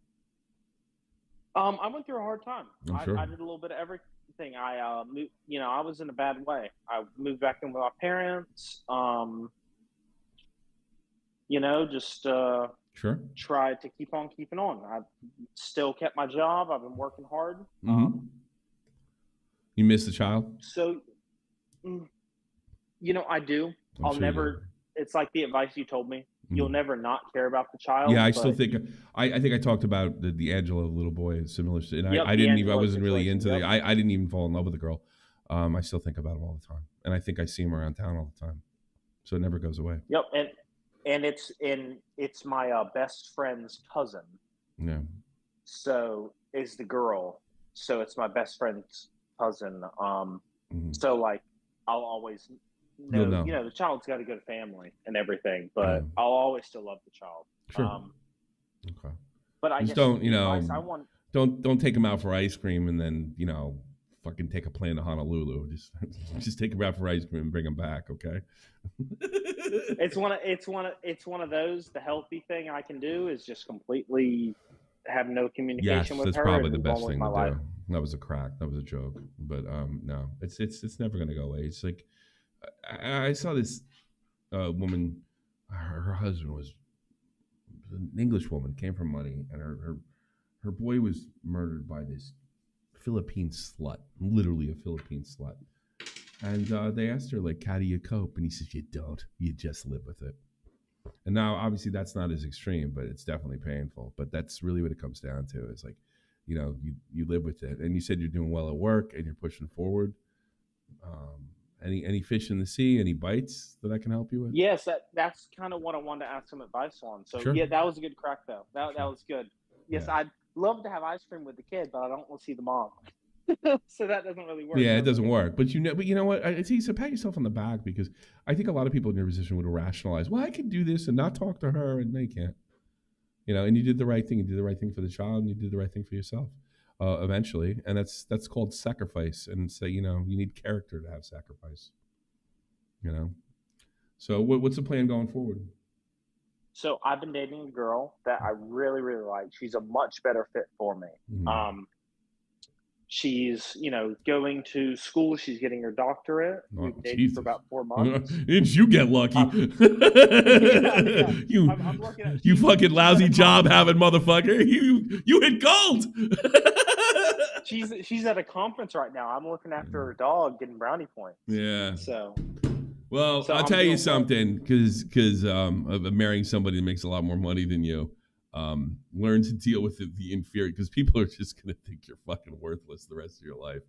I went through a hard time. Sure. I did a little bit of everything. I was in a bad way. I moved back in with my parents. Just sure. Tried to keep on keeping on. I still kept my job. I've been working hard. You miss the child? So, I do. I'll never. It's like the advice you told me. You'll never not care about the child. Yeah, I still think I think I talked about the Angela little boy, similar, and I didn't even, I wasn't really into I didn't even fall in love with the girl. I still think about him all the time, and I think I see him around town all the time, so it never goes away. Yep, and it's my best friend's cousin. Yeah. So is the girl. So it's my best friend's cousin. So like I'll always know, the child's got a good family and everything, but I'll always still love the child. Sure. Okay. But I just don't, don't take him out for ice cream and then, fucking take a plane to Honolulu. Just take him out for ice cream and bring him back, okay? It's one of those. The healthy thing I can do is just completely have no communication with her. Yes, that's probably the and best thing to life. do. That was a crack. That was a joke. But no, it's never gonna go away. It's like I saw this woman. Her husband was an English woman, came from money, and her boy was murdered by this Philippine slut, literally a Philippine slut. And they asked her, like, how do you cope? And he says, you don't. You just live with it. And now, obviously, that's not as extreme, but it's definitely painful. But that's really what it comes down to. Is like, you live with it. And you said you're doing well at work and you're pushing forward. Any fish in the sea? Any bites that I can help you with? Yes, that's kind of what I wanted to ask some advice on. So Sure. Yeah, that was a good crack though. That was good. Yes, yeah. I'd love to have ice cream with the kid, but I don't want to see the mom. So that doesn't really work. Yeah, it doesn't work. But you know what? So pat yourself on the back, because I think a lot of people in your position would rationalize, well, I can do this and not talk to her, and they can't. And you did the right thing. You did the right thing for the child, and you did the right thing for yourself. Eventually, and that's called sacrifice. And say, you need character to have sacrifice. So what's the plan going forward? So I've been dating a girl that I really, really like. She's a much better fit for me. Mm-hmm. She's, going to school. She's getting her doctorate. We've dated for about 4 months. Didn't you get lucky? Yeah. I'm looking at you fucking lousy job having motherfucker. You hit gold. She's at a conference right now. I'm looking after her dog, getting brownie points. Yeah. So. Well, I'll tell you something, because of marrying somebody that makes a lot more money than you. Learn to deal with the inferior, because people are just going to think you're fucking worthless the rest of your life.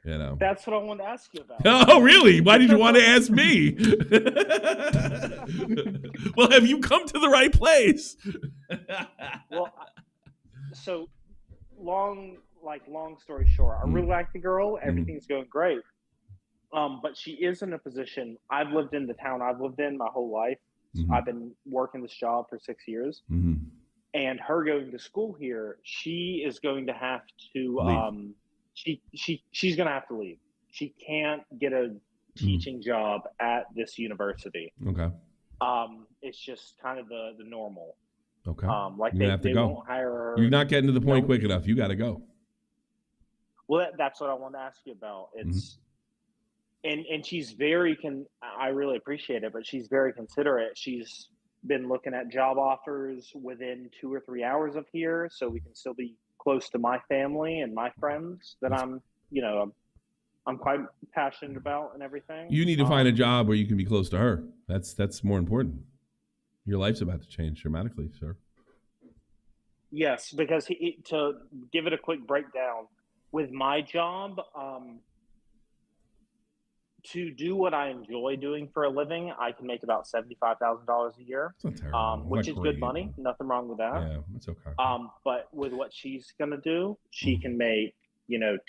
That's what I wanted to ask you about. Oh, really? Why did you want to ask me? Well, have you come to the right place? Well, so long story short, I really like the girl. Everything's going great. But she is in a position. I've lived in the town I've lived in my whole life. Mm-hmm. I've been working this job for 6 years. Mm-hmm. And her going to school here, she is going to have to she's going to have to leave. She can't get a teaching job at this university. Okay. It's just kind of the normal. Okay. They won't hire her. You're not getting to the point quick enough. You got to go. Well, that's what I want to ask you about. It's and she's very I really appreciate it, but she's very considerate. She's been looking at job offers within 2 or 3 hours of here, so we can still be close to my family and my friends that I'm quite passionate about and everything. You need to find a job where you can be close to her. That's more important. Your life's about to change dramatically, sir. Yes, because to give it a quick breakdown, with my job, to do what I enjoy doing for a living, I can make about $75,000 a year, which is good money. Nothing wrong with that. Yeah, that's okay. But with what she's gonna do, she can make $200,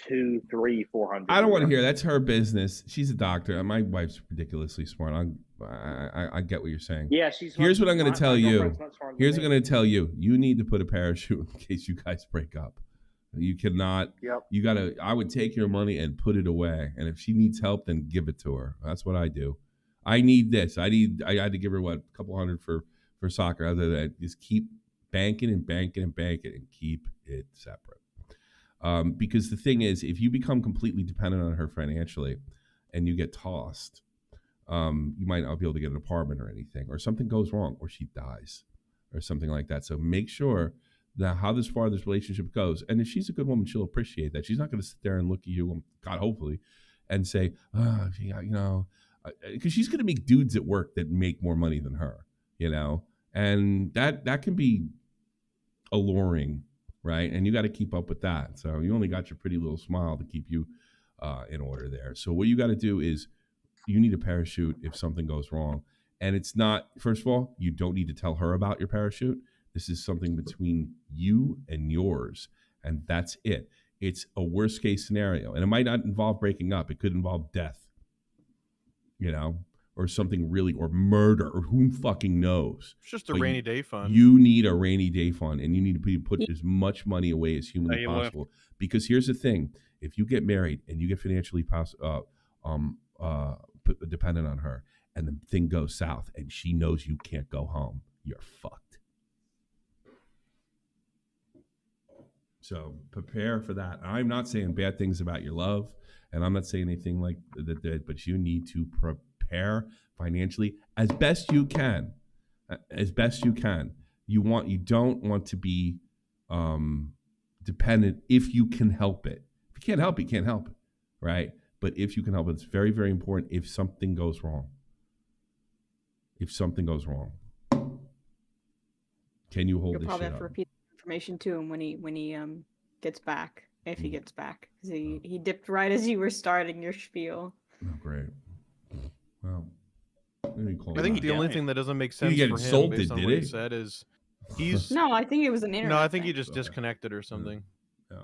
$300, $400. I don't want to hear. That's her business. She's a doctor. My wife's ridiculously smart. I get what you're saying. Yeah, Here's what I'm going to tell you. Here's what I'm going to tell you. You need to put a parachute in case you guys break up. You cannot. Yep. You gotta. I would take your money and put it away. And if she needs help, then give it to her. That's what I do. I need this. I had to give her a couple hundred for soccer. Other than that, just keep banking and banking and banking and keep it separate. Because the thing is, if you become completely dependent on her financially, and you get tossed, you might not be able to get an apartment or anything, or something goes wrong, or she dies, or something like that. So make sure that how this relationship goes, and if she's a good woman, she'll appreciate that. She's not going to sit there and look at you, God, hopefully, and say, because she's going to meet dudes at work that make more money than her, And that can be alluring, right? And you got to keep up with that. So you only got your pretty little smile to keep you in order there. So what you got to do is you need a parachute if something goes wrong. And it's not, first of all, you don't need to tell her about your parachute. This is something between you and yours. And that's it. It's a worst case scenario. And it might not involve breaking up. It could involve death, or something really, or murder, or who fucking knows. It's just a rainy day fund. You need a rainy day fund, and you need to put as much money away as humanly possible. Because here's the thing: if you get married and you get financially dependent on her, and the thing goes south, and she knows you can't go home, you're fucked. So prepare for that. I'm not saying bad things about your love, and I'm not saying anything like that, but you need to prepare financially as best you can. As best you can. You don't want to be dependent if you can help it. If you can't help it, you can't help it, right? But if you can help it, it's very, very important if something goes wrong. If something goes wrong, can you hold You'll this probably shit have to up? repeat the information to him when he gets back, if he gets back, because he dipped right as you were starting your spiel. Oh, great. Well, I think the only thing that doesn't make sense get for him, insulted, based on did what he? he said, is he's No, I think it was an internet. no, I think thing. he just disconnected or something. Yeah.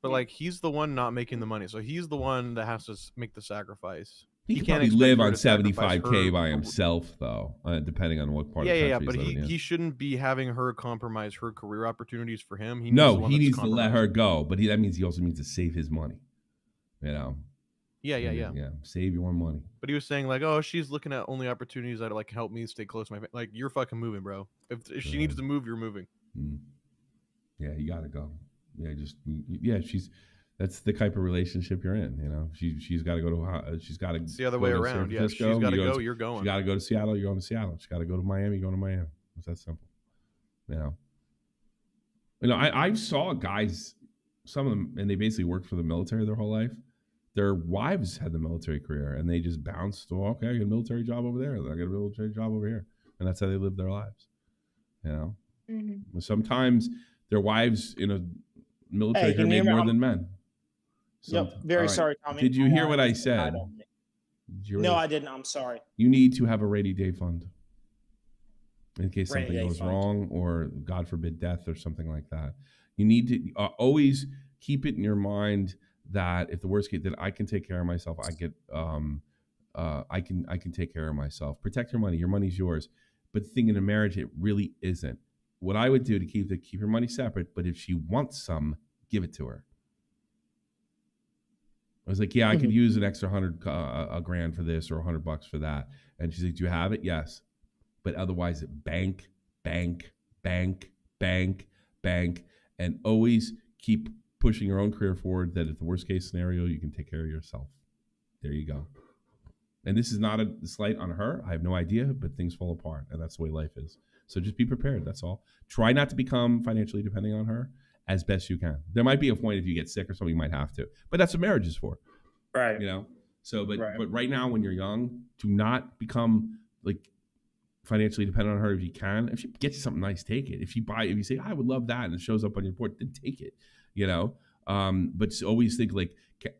But like, he's the one not making the money, so he's the one that has to make the sacrifice. He could can't probably expect live her on to sacrifice $75K her- by himself, though, depending on what part of the Yeah, country but he's living in. he shouldn't be having her compromise her career opportunities for him. He No, needs the one he that's needs to let her compromised. go, but that means he also needs to save his money. Yeah. Save your money. But he was saying like, oh, she's looking at only opportunities that like help me stay close to my family. Like, you're fucking moving, bro. If she needs to move, you're moving. Yeah, you gotta go. Yeah, that's the type of relationship you're in. She's got to go to. She's got to. It's the other way around. Yeah, she's got to go. You're going. She got to go to Seattle. You're going to Seattle. She's got to go to Miami. You're going to Miami. It's that simple. I saw guys, some of them, and they basically worked for the military their whole life. Their wives had the military career, and they just bounced. Oh, okay, I get a military job over there. I get a military job over here, and that's how they live their lives. Sometimes their wives in a military career made more than men. Yep. Very sorry, Tommy. Did you hear what I said? No, I didn't. I'm sorry. You need to have a rainy day fund in case Rainy something day goes fund. wrong, or God forbid death or something like that. You need to always keep it in your mind that if the worst case, that I can take care of myself. I can take care of myself. Protect your money. Your money's yours. But the thing in a marriage, it really isn't. What I would do to keep your money separate, but if she wants some, give it to her. I was like, yeah, I could use an extra $100 grand for this, or $100 for that. And she's like, do you have it? Yes. But otherwise, bank, and always keep pushing your own career forward, that if the worst case scenario, you can take care of yourself. There you go. And this is not a slight on her. I have no idea, but things fall apart, and that's the way life is. So just be prepared. That's all. Try not to become financially depending on her as best you can. There might be a point if you get sick or something, you might have to, but that's what marriage is for. Right. So, but right now when you're young, do not become like financially dependent on her if you can. If she gets you something nice, take it. If you say, I would love that, and it shows up on your report, then take it, but always think like,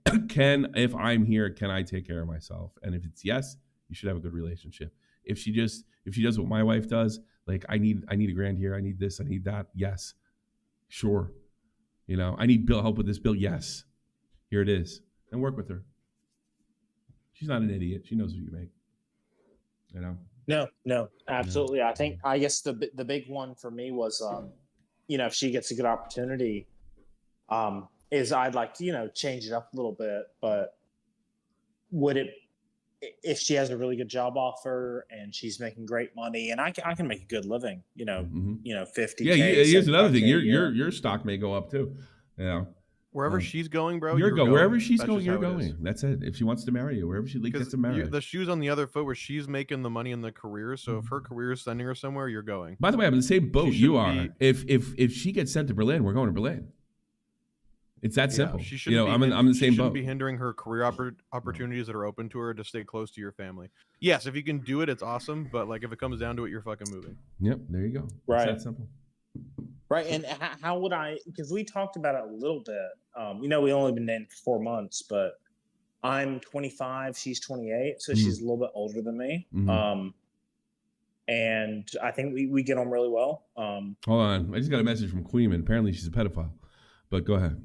if I'm here, can I take care of myself? And if it's yes, you should have a good relationship. If she does what my wife does, like I need $1 grand here, I need this, I need that. Yes. Sure. I need help with this bill. Yes. Here it is. And work with her. She's not an idiot. She knows what you make. No, absolutely. I guess the big one for me was, if she gets a good opportunity, is I'd like to, change it up a little bit, but if she has a really good job offer and she's making great money, and I can make a good living, 50K. Yeah, here's another thing. Your stock may go up too. Wherever she's going, bro, you're going. Wherever she's That's going, just you're how it going. is. That's it. If she wants to marry you, wherever she gets to marry. The shoe's on the other foot, where she's making the money in the career. So if her career is sending her somewhere, you're going. By the way, I'm in the same boat you are. If she gets sent to Berlin, we're going to Berlin. It's that simple. She shouldn't I'm in the same she shouldn't boat. be hindering her career opportunities that are open to her to stay close to your family. Yes, if you can do it, it's awesome. But like, if it comes down to it, you're fucking moving. Yep, there you go. Right. It's that simple. Right, and how would I? Because we talked about it a little bit. We only been dating for 4 months, but I'm 25, she's 28, so she's a little bit older than me. And I think we get on really well. Hold on, I just got a message from Queeman. Apparently, she's a pedophile. But go ahead.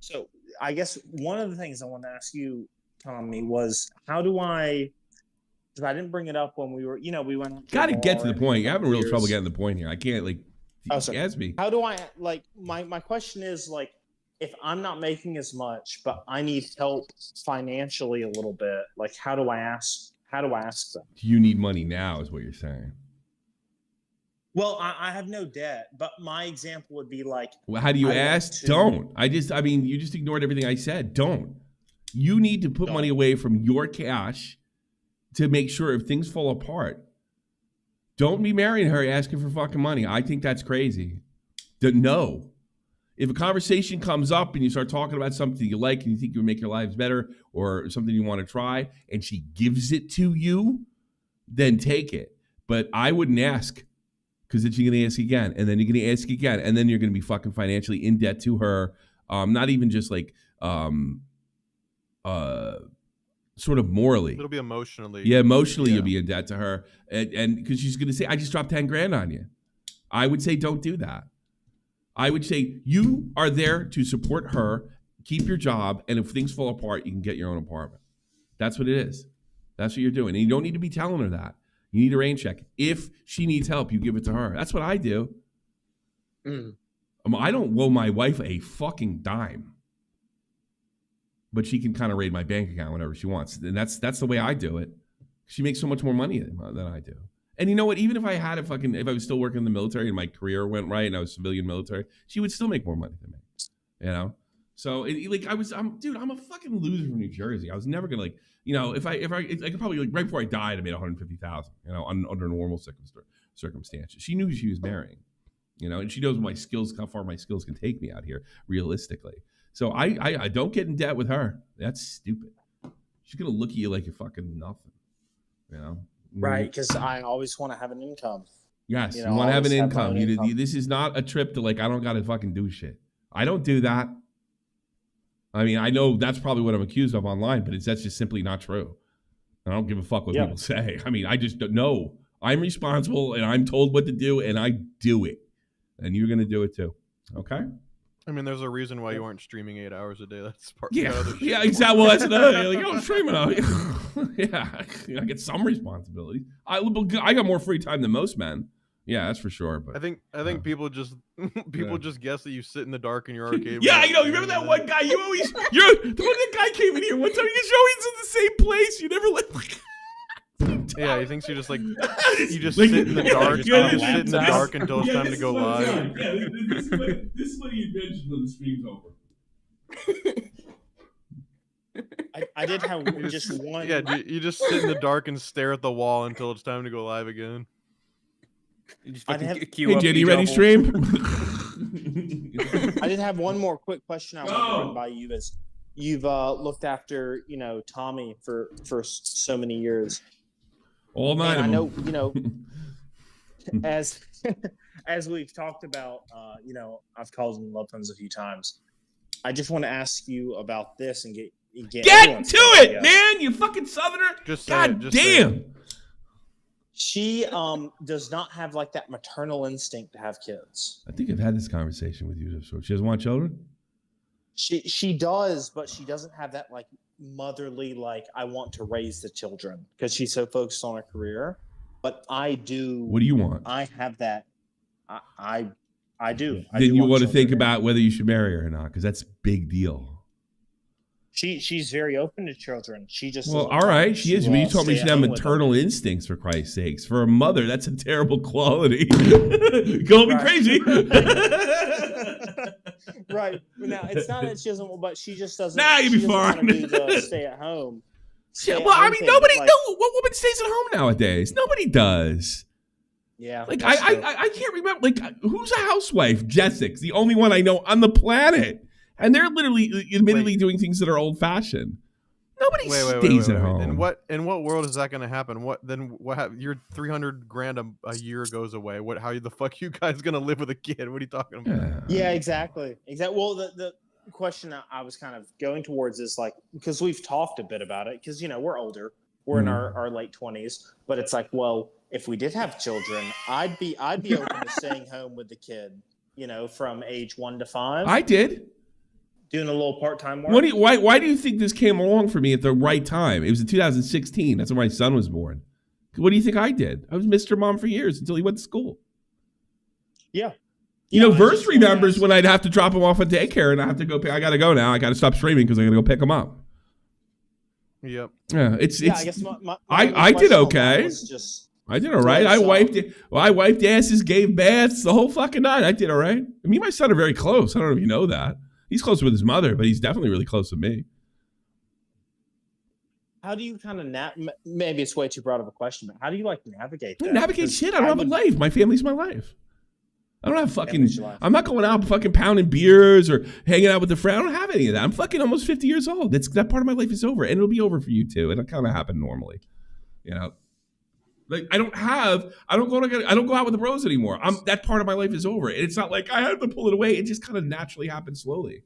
So I guess one of the things I want to ask you, Tommy, was how do I? Because I didn't bring it up when we were, we went. Got to get to the point. You're having real trouble getting to the point here. I can't ask me. How do I my question is if I'm not making as much, but I need help financially a little bit, how do I ask them? You need money now, is what you're saying. Well, I have no debt, but my example would be well, how do you ask? Don't. You just ignored everything I said. Don't. You need to put money away from your cash to make sure if things fall apart. Don't be marrying her asking for fucking money. I think that's crazy. No. If a conversation comes up and you start talking about something you like and you think you would make your lives better or something you want to try and she gives it to you, then take it. But I wouldn't ask. Because then you're going to ask again, and then you're going to ask again, and then you're going to be fucking financially in debt to her. Not even just sort of morally. It'll be emotionally. Yeah, emotionally you'll be in debt to her. And because she's going to say, I just dropped 10 grand on you. I would say don't do that. I would say you are there to support her, keep your job, and if things fall apart, you can get your own apartment. That's what it is. That's what you're doing. And you don't need to be telling her that. You need a rain check. If she needs help, you give it to her. That's what I do. I don't owe my wife a fucking dime. But she can kind of raid my bank account whenever she wants. And that's the way I do it. She makes so much more money than I do. And you know what? Even if I had if I was still working in the military and my career went right and I was civilian military, she would still make more money than me. So I'm a fucking loser from New Jersey. I was never gonna if I could probably right before I died, I made $150,000. Under normal circumstances. She knew who she was marrying, and she knows my skills, how far my skills can take me out here realistically. So I don't get in debt with her. That's stupid. She's gonna look at you like you're fucking nothing, Right, because I always want to have an income. Yes, you want to have an income. This is not a trip to I don't gotta fucking do shit. I don't do that. I mean, I know that's probably what I'm accused of online, but that's just simply not true. I don't give a fuck what people say. I mean, I just don't know. I'm responsible, and I'm told what to do, and I do it. And you're going to do it too. Okay? I mean, there's a reason why you aren't streaming 8 hours a day. That's part of the other shit. Yeah, exactly. Well, that's another thing. I'm streaming out. Yeah, I get some responsibility. I got more free time than most men. Yeah, that's for sure. But I think people just guess that you sit in the dark in your arcade. Yeah, I know. You remember that one guy? The one that guy came in here one time. You show he's in the same place. You never Yeah, he thinks you just sit in the dark. You just sit in the dark until it's time to go live. Yeah, this is what he mentioned when the stream's over. I did have just one. Yeah, you just sit in the dark and stare at the wall until it's time to go live again. Hey, Jenny, ready stream? I did have one more quick question I want to run by you. As you've looked after, Tommy for so many years. All night. And I know, as we've talked about, I've called him love puns a few times. I just want to ask you about this and get to it, man. You fucking southerner. God damn. She does not have that maternal instinct to have kids. I think I've had this conversation with you. So she doesn't want children? She does, but she doesn't have that motherly I want to raise the children because she's so focused on her career. But I do. What do you want? I have that. I do. Then you want to think about whether you should marry her or not because that's a big deal. She's very open to children. She just all right. She is. But you told me she had maternal instincts for Christ's sakes. For a mother, that's a terrible quality. Go me crazy. Right. Now it's not that she doesn't, but she just doesn't. Nah, you'd be fine. Stay at home. Nobody. No, what woman stays at home nowadays? Nobody does. Yeah. Like I can't remember. Like who's a housewife? Jessic's the only one I know on the planet, and they're literally admittedly doing things that are old fashioned. Nobody stays at home. In what world is that going to happen? What your 300 grand a year goes away? How the fuck you guys going to live with a kid? What are you talking about? Yeah, exactly. Well, the question I was kind of going towards is like, because we've talked a bit about it, because we're older, we're in our late 20s, but it's like, well, if we did have children, I'd be open to staying home with the kid, from age 1 to 5. I did. Doing a little part-time work. Why do you think this came along for me at the right time? It was in 2016. That's when my son was born. What do you think I did? I was Mr. Mom for years until he went to school. Yeah. Verse remembers when I'd have to drop him off at daycare and I have to go. I got to go now. I got to stop streaming because I got to go pick him up. Yep. Yeah. It's. I guess I did okay. I did all right. I wiped asses, gave baths, the whole fucking night. I did all right. Me and my son are very close. I don't know if you know that. He's close with his mother, but he's definitely really close with me. How do you kind of maybe it's way too broad of a question, but how do you navigate that? Navigate shit. I don't have a life. My family's my life. I don't have I'm not going out fucking pounding beers or hanging out with a friend. I don't have any of that. I'm fucking almost 50 years old. That part of my life is over, and it'll be over for you too. It'll kind of happen normally, Like I don't go out with the bros anymore. That part of my life is over. It's not like I have to pull it away. It just kind of naturally happens slowly.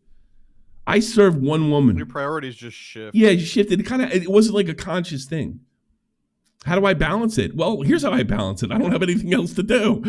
I served one woman. Your priorities just shift. Yeah, you shifted. It wasn't like a conscious thing. How do I balance it? Well, here's how I balance it. I don't have anything else to do.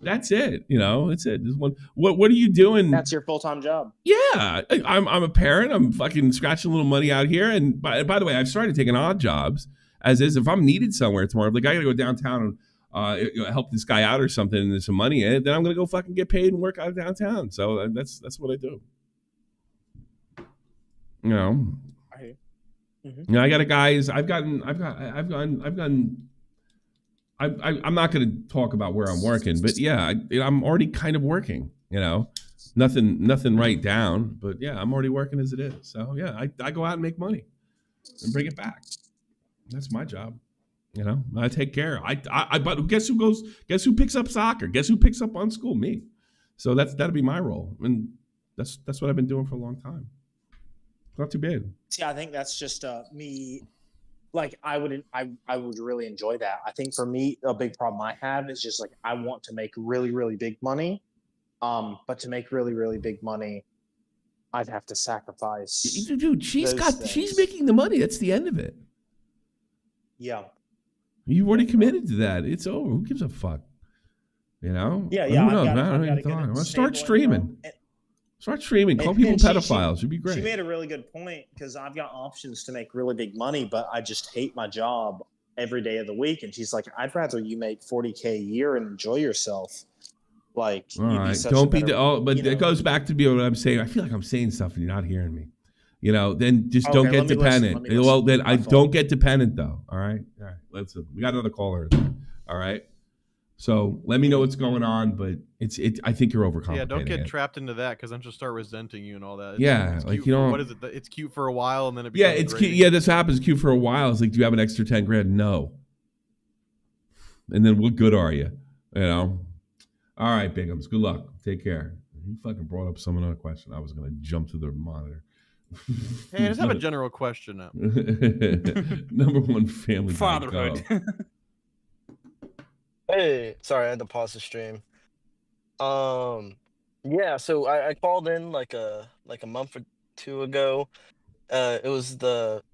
That's it. That's it. There's one. What are you doing? That's your full-time job. Yeah, I'm a parent. I'm fucking scratching a little money out here. And by the way, I've started taking odd jobs. As is, if I'm needed somewhere tomorrow, like I got to go downtown and help this guy out or something, and there's some money in it, then I'm gonna go fucking get paid and work out of downtown. So that's what I do. I got a guys. I'm not gonna talk about where I'm working, but yeah, I'm already kind of working. Nothing right down, but yeah, I'm already working as it is. So yeah, I go out and make money and bring it back. That's my job. I take care. But guess who picks up soccer? Guess who picks up on school? Me. So that'll be my role. And that's what I've been doing for a long time. Not too bad. See, I think that's just me. Like I would really enjoy that. I think for me, a big problem I have is just I want to make really, really big money. But to make really, really big money, I'd have to sacrifice. Dude, she's making the money. That's the end of it. Yeah. You've already committed to that. It's over. Who gives a fuck? Yeah. Who knows? Start streaming. Start streaming. Call people pedophiles. It'd be great. She made a really good point because I've got options to make really big money, but I just hate my job every day of the week. And she's like, I'd rather you make $40K a year and enjoy yourself. Like, all right. Don't be. But it goes back to what I'm saying. I feel like I'm saying stuff and you're not hearing me. Then just don't get dependent. Well, then I don't get dependent though. All right. Listen, we got another caller. All right. So let me know what's going on, but I think you're overcomplicating. Yeah, don't get trapped into that because then she'll start resenting you and all that. It's what is it? It's cute for a while and then it becomes it's cute. Yeah, this happens. Cute for a while. It's like, do you have an extra 10 grand? No. And then what good are you? All right, Bigums. Good luck. Take care. You fucking brought up some other question. I was gonna jump to the monitor. Hey, I just have a general question now. Number one family fatherhood. Hey, sorry, I had to pause the stream. Yeah, so I called in like a month or two ago. It was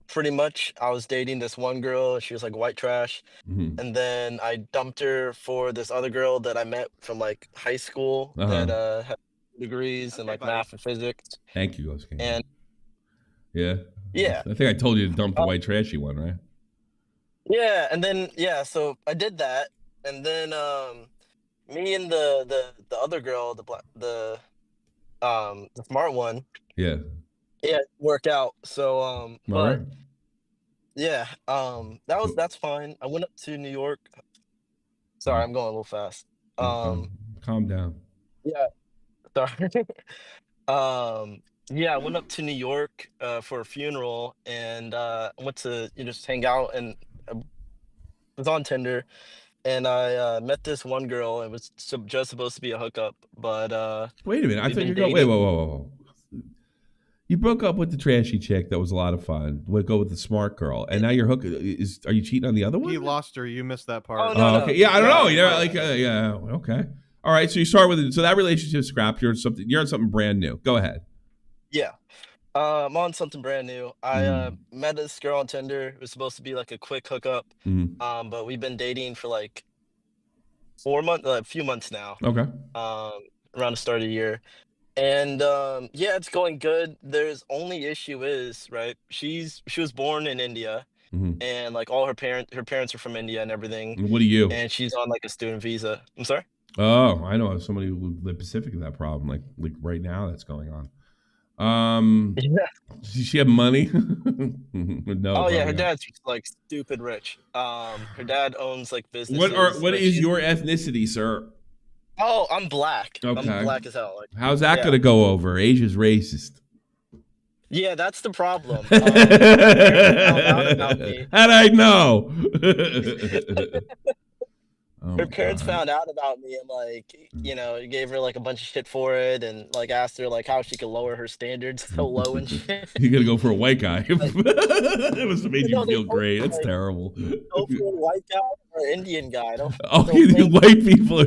pretty much I was dating this one girl. She was like white trash, and then I dumped her for this other girl that I met from like high school that had degrees in like math and physics. Thank you, Ghost King. And yeah. I think I told you to dump the white trashy one, right? Yeah, and then so I did that, and then me and the other girl, the smart one. Yeah. Yeah, worked out. So right. Yeah, that's fine. I went up to New York. Sorry, I'm going a little fast. Calm down. Yeah. Sorry. Yeah, I went up to New York for a funeral and went to just hang out and was on Tinder, and I met this one girl. It was just supposed to be a hookup, but wait a minute. I thought you were going. Wait, whoa. You broke up with the trashy chick. That was a lot of fun. We'll go with the smart girl, and now you're hooked. Are you cheating on the other one? He lost her. You missed that part. Oh, no, okay. Yeah, I don't know. You know, like, yeah. Okay. All right. So you start with it. So that relationship scrapped. You're on something brand new. Go ahead. Yeah. I'm on something brand new. I met this girl on Tinder. It was supposed to be like a quick hookup. But we've been dating for like 4 months, a few months now. Okay. Around the start of the year. And yeah, it's going good. There's only issue is, right, she was born in India, and like all her parents are from India and everything. What are you? And she's on like a student visa. I'm sorry? Oh, I know somebody who lives Pacific in that problem, like right now that's going on. Does she have money? No. Oh yeah, her dad's like stupid rich. Her dad owns like businesses. What is your ethnicity, sir? Oh, I'm black. Okay. I'm black as hell. Like, how's that gonna go over? Asia's racist. Yeah, that's the problem. How'd I know? Her parents found out about me and like, you know, gave her like a bunch of shit for it and like asked her like how she could lower her standards so low and shit. You're gonna go for a white guy. That must have made you feel great. That's terrible. Go for a white guy or an Indian guy. White people.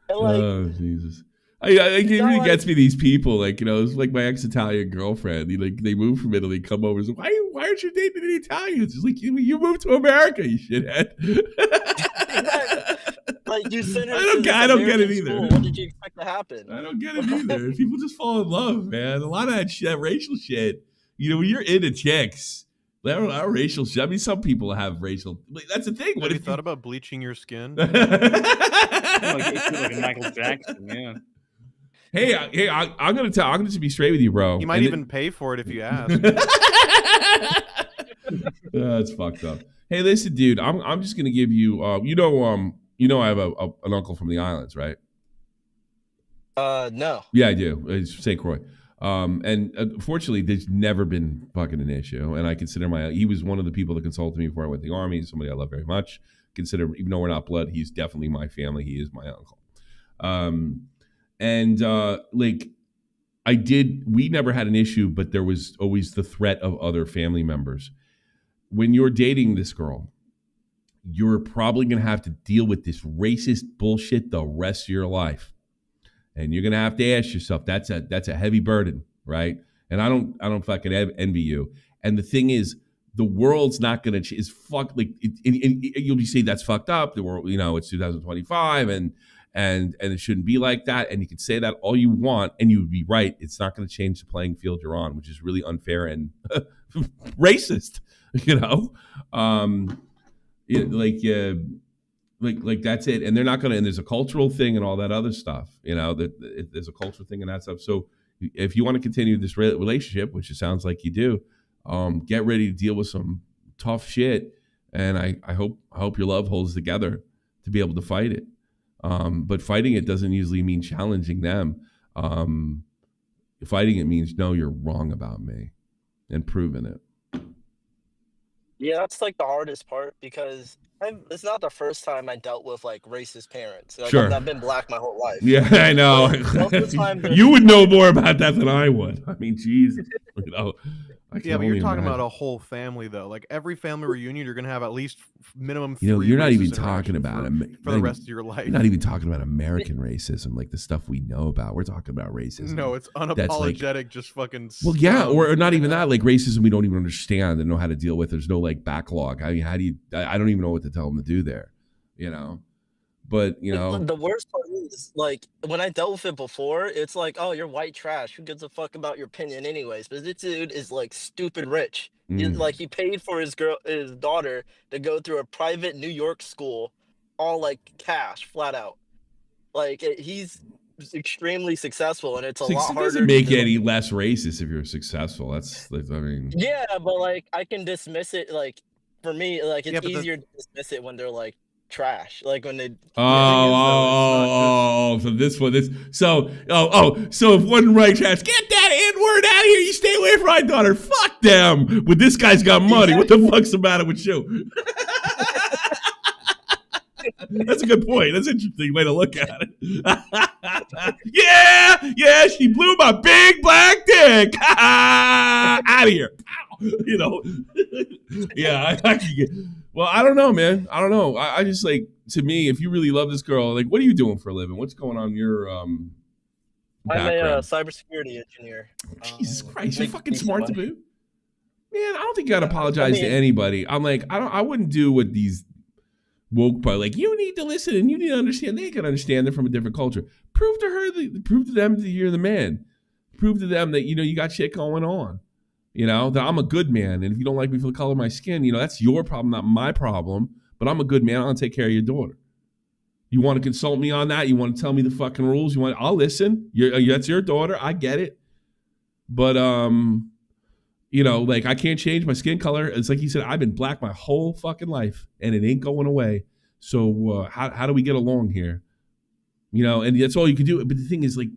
Oh Jesus! It really gets me. These people, like, you know, it's like my ex-Italian girlfriend. They moved from Italy, come over. So why aren't you dating any Italians? It's like you moved to America, you shithead. Like you sent her. I don't get it either. School. What did you expect to happen? I don't get it either. People just fall in love, man. A lot of that racial shit. You know, when you're into chicks. Our racial shit. I mean, some people have racial. That's the thing. What have you thought about bleaching your skin? like Michael Jackson, yeah. Hey, I'm gonna just be straight with you, bro. You might even pay for it if you ask. That's fucked up. Hey, listen, dude. I'm just gonna give you. You know, I have an uncle from the islands, right? No. Yeah, I do. It's St. Croix. And unfortunately, there's never been fucking an issue. And I consider he was one of the people that consulted me before I went to the army. Somebody I love very much. Even though we're not blood, he's definitely my family. He is my uncle. We never had an issue, but there was always the threat of other family members. When you're dating this girl, you're probably going to have to deal with this racist bullshit the rest of your life. And you're gonna have to ask yourself, that's a heavy burden, right? And I don't fucking envy you. And the thing is, the world's not gonna is fuck like you'll be saying that's fucked up. The world, you know, it's 2025 and it shouldn't be like that. And you can say that all you want, and you would be right. It's not gonna change the playing field you're on, which is really unfair and racist. You know, Like that's it, and they're not gonna. And there's a cultural thing and all that other stuff. You know, there's a cultural thing and that stuff. So if you want to continue this relationship, which it sounds like you do, get ready to deal with some tough shit. And I hope your love holds together to be able to fight it. But fighting it doesn't usually mean challenging them. Fighting it means no, you're wrong about me, and proving it. Yeah, that's like the hardest part because it's not the first time I dealt with like racist parents. Like, sure. I've been black my whole life. Yeah, I know. You would know more about that than I would. I mean, Jesus. You know, yeah, but you're talking about a whole family, though. Like every family reunion, you're gonna have at least minimum. You know, 3 you're not even racist talking about for the rest of your life. You're not even talking about American racism, like the stuff we know about. We're talking about racism. No, it's unapologetic, just fucking. Well, yeah, or not even that. Like racism, we don't even understand and know how to deal with. There's no like backlog. I mean, how do you? I don't even know what to tell them to do there. You know. But you know, the worst part is like when I dealt with it before, it's like, oh, you're white trash. Who gives a fuck about your opinion, anyways? But this dude is like stupid rich. He paid for his daughter to go through a private New York school, all like cash, flat out. Like he's extremely successful, and it's a lot harder. Doesn't make it any less racist if you're successful. That's I mean. Yeah, but like I can dismiss it. Like for me, like it's easier to dismiss it when they're like trash. Like when they. So this one, so if one right trash, get that N-word out of here. You stay away from my daughter. Fuck them. But this guy's got money. What the fuck's the matter with you? That's a good point. That's an interesting way to look at it. Yeah, she blew my big black dick. Out of here. You know. Yeah, I can get. Well, I don't know, man. I don't know. I just like, to me, if you really love this girl, like, what are you doing for a living? What's going on in your background? I'm a cybersecurity engineer. Jesus Christ, you're fucking smart to boot. Man, I don't think you gotta apologize to anybody. I'm like, I wouldn't do what these woke part, like, you need to listen and you need to understand. They can understand. They're from a different culture. Prove to them that you're the man. Prove to them that, you know, you got shit going on. You know, that I'm a good man. And if you don't like me for the color of my skin, you know, that's your problem, not my problem. But I'm a good man. I'll take care of your daughter. You want to consult me on that? You want to tell me the fucking rules? I'll listen. That's your daughter. I get it. But, you know, like, I can't change my skin color. It's like you said, I've been black my whole fucking life and it ain't going away. So how do we get along here? You know, and that's all you can do. But the thing is, like,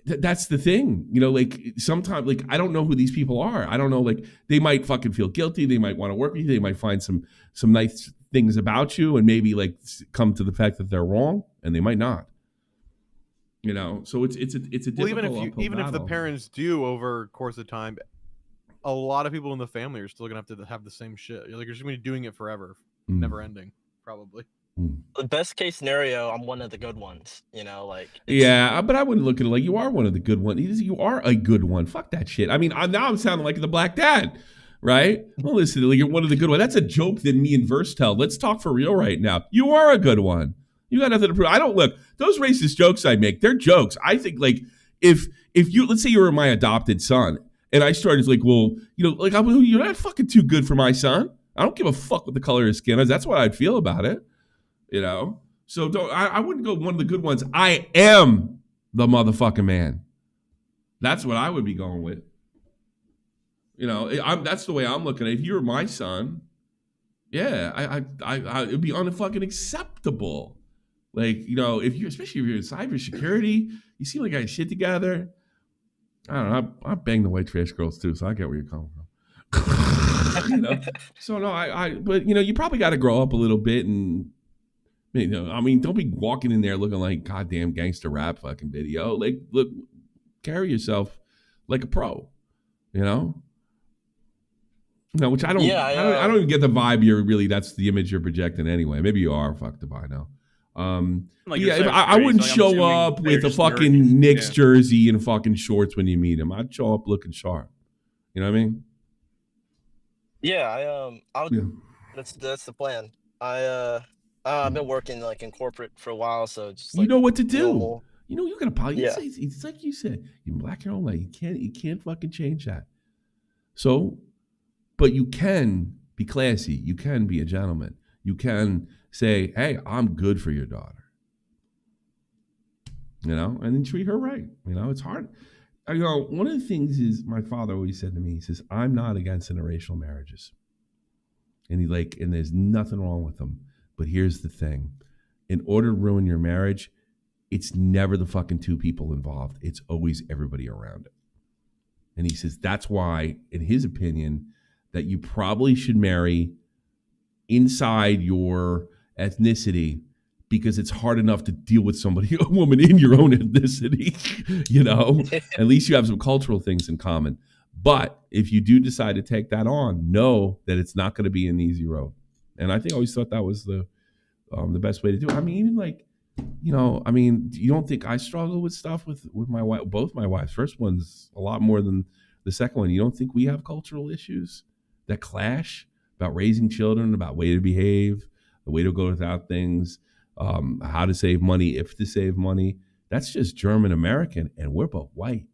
that's the thing, you know, like, sometimes, like, I don't know who these people are. I don't know, like, they might fucking feel guilty. They might want to work with you. They might find some nice things about you and maybe, like, come to the fact that they're wrong, and they might not. You know, so it's a difficult, well, even if the parents do over course of time, a lot of people in the family are still gonna have the same shit. You're just gonna be doing it forever, never ending, probably. The best case scenario, I'm one of the good ones, you know, like. Yeah, but I wouldn't look at it like you are one of the good ones. You are a good one. Fuck that shit. I mean, now I'm sounding like the black dad, right? Well, listen, like, you're one of the good ones. That's a joke that me and Verse tell. Let's talk for real right now. You are a good one. You got nothing to prove. I don't look. Those racist jokes I make, they're jokes. I think, like, if you, let's say you were my adopted son, and I started like, well, you know, like, you're not fucking too good for my son. I don't give a fuck what the color of his skin is. That's what I'd feel about it. You know, so I wouldn't go one of the good ones. I am the motherfucking man. That's what I would be going with. You know, that's the way I'm looking at it. If you were my son, yeah, I it'd be unfucking acceptable. Like, you know, especially if you're in cybersecurity, you seem like I got shit together. I don't know. I bang the white trash girls too, so I get where you're coming from. You know, so no, but you know, you probably got to grow up a little bit and. You know, I mean, don't be walking in there looking like goddamn gangster rap fucking video. Like, look, carry yourself like a pro, you know? No, which I don't. Yeah, I don't even get the vibe. That's the image you're projecting anyway. Maybe you are. Fuck if I know. Like, yeah, I wouldn't show up with a fucking Knicks jersey and fucking shorts when you meet him. I'd show up looking sharp. You know what I mean? Yeah, that's the plan. I've been working like in corporate for a while, so just like, you know what to do. Normal. You know, you can apologize. Yeah. It's like you said, you black your own life. You can't fucking change that. So, but you can be classy. You can be a gentleman. You can say, hey, I'm good for your daughter. You know, and then treat her right. You know, it's hard. You know, one of the things is my father always said to me, he says, I'm not against interracial marriages. And and there's nothing wrong with them. But here's the thing. In order to ruin your marriage, it's never the fucking two people involved. It's always everybody around it. And he says that's why, in his opinion, that you probably should marry inside your ethnicity, because it's hard enough to deal with a woman in your own ethnicity, you know? At least you have some cultural things in common. But if you do decide to take that on, know that it's not going to be an easy road. And I always thought that was the best way to do it. I mean, even like, you know, I mean, you don't think I struggle with stuff with my wife? Both my wives. First one's a lot more than the second one. You don't think we have cultural issues that clash about raising children, about way to behave, the way to go without things, how to save money, if to save money? That's just German American, and we're both white.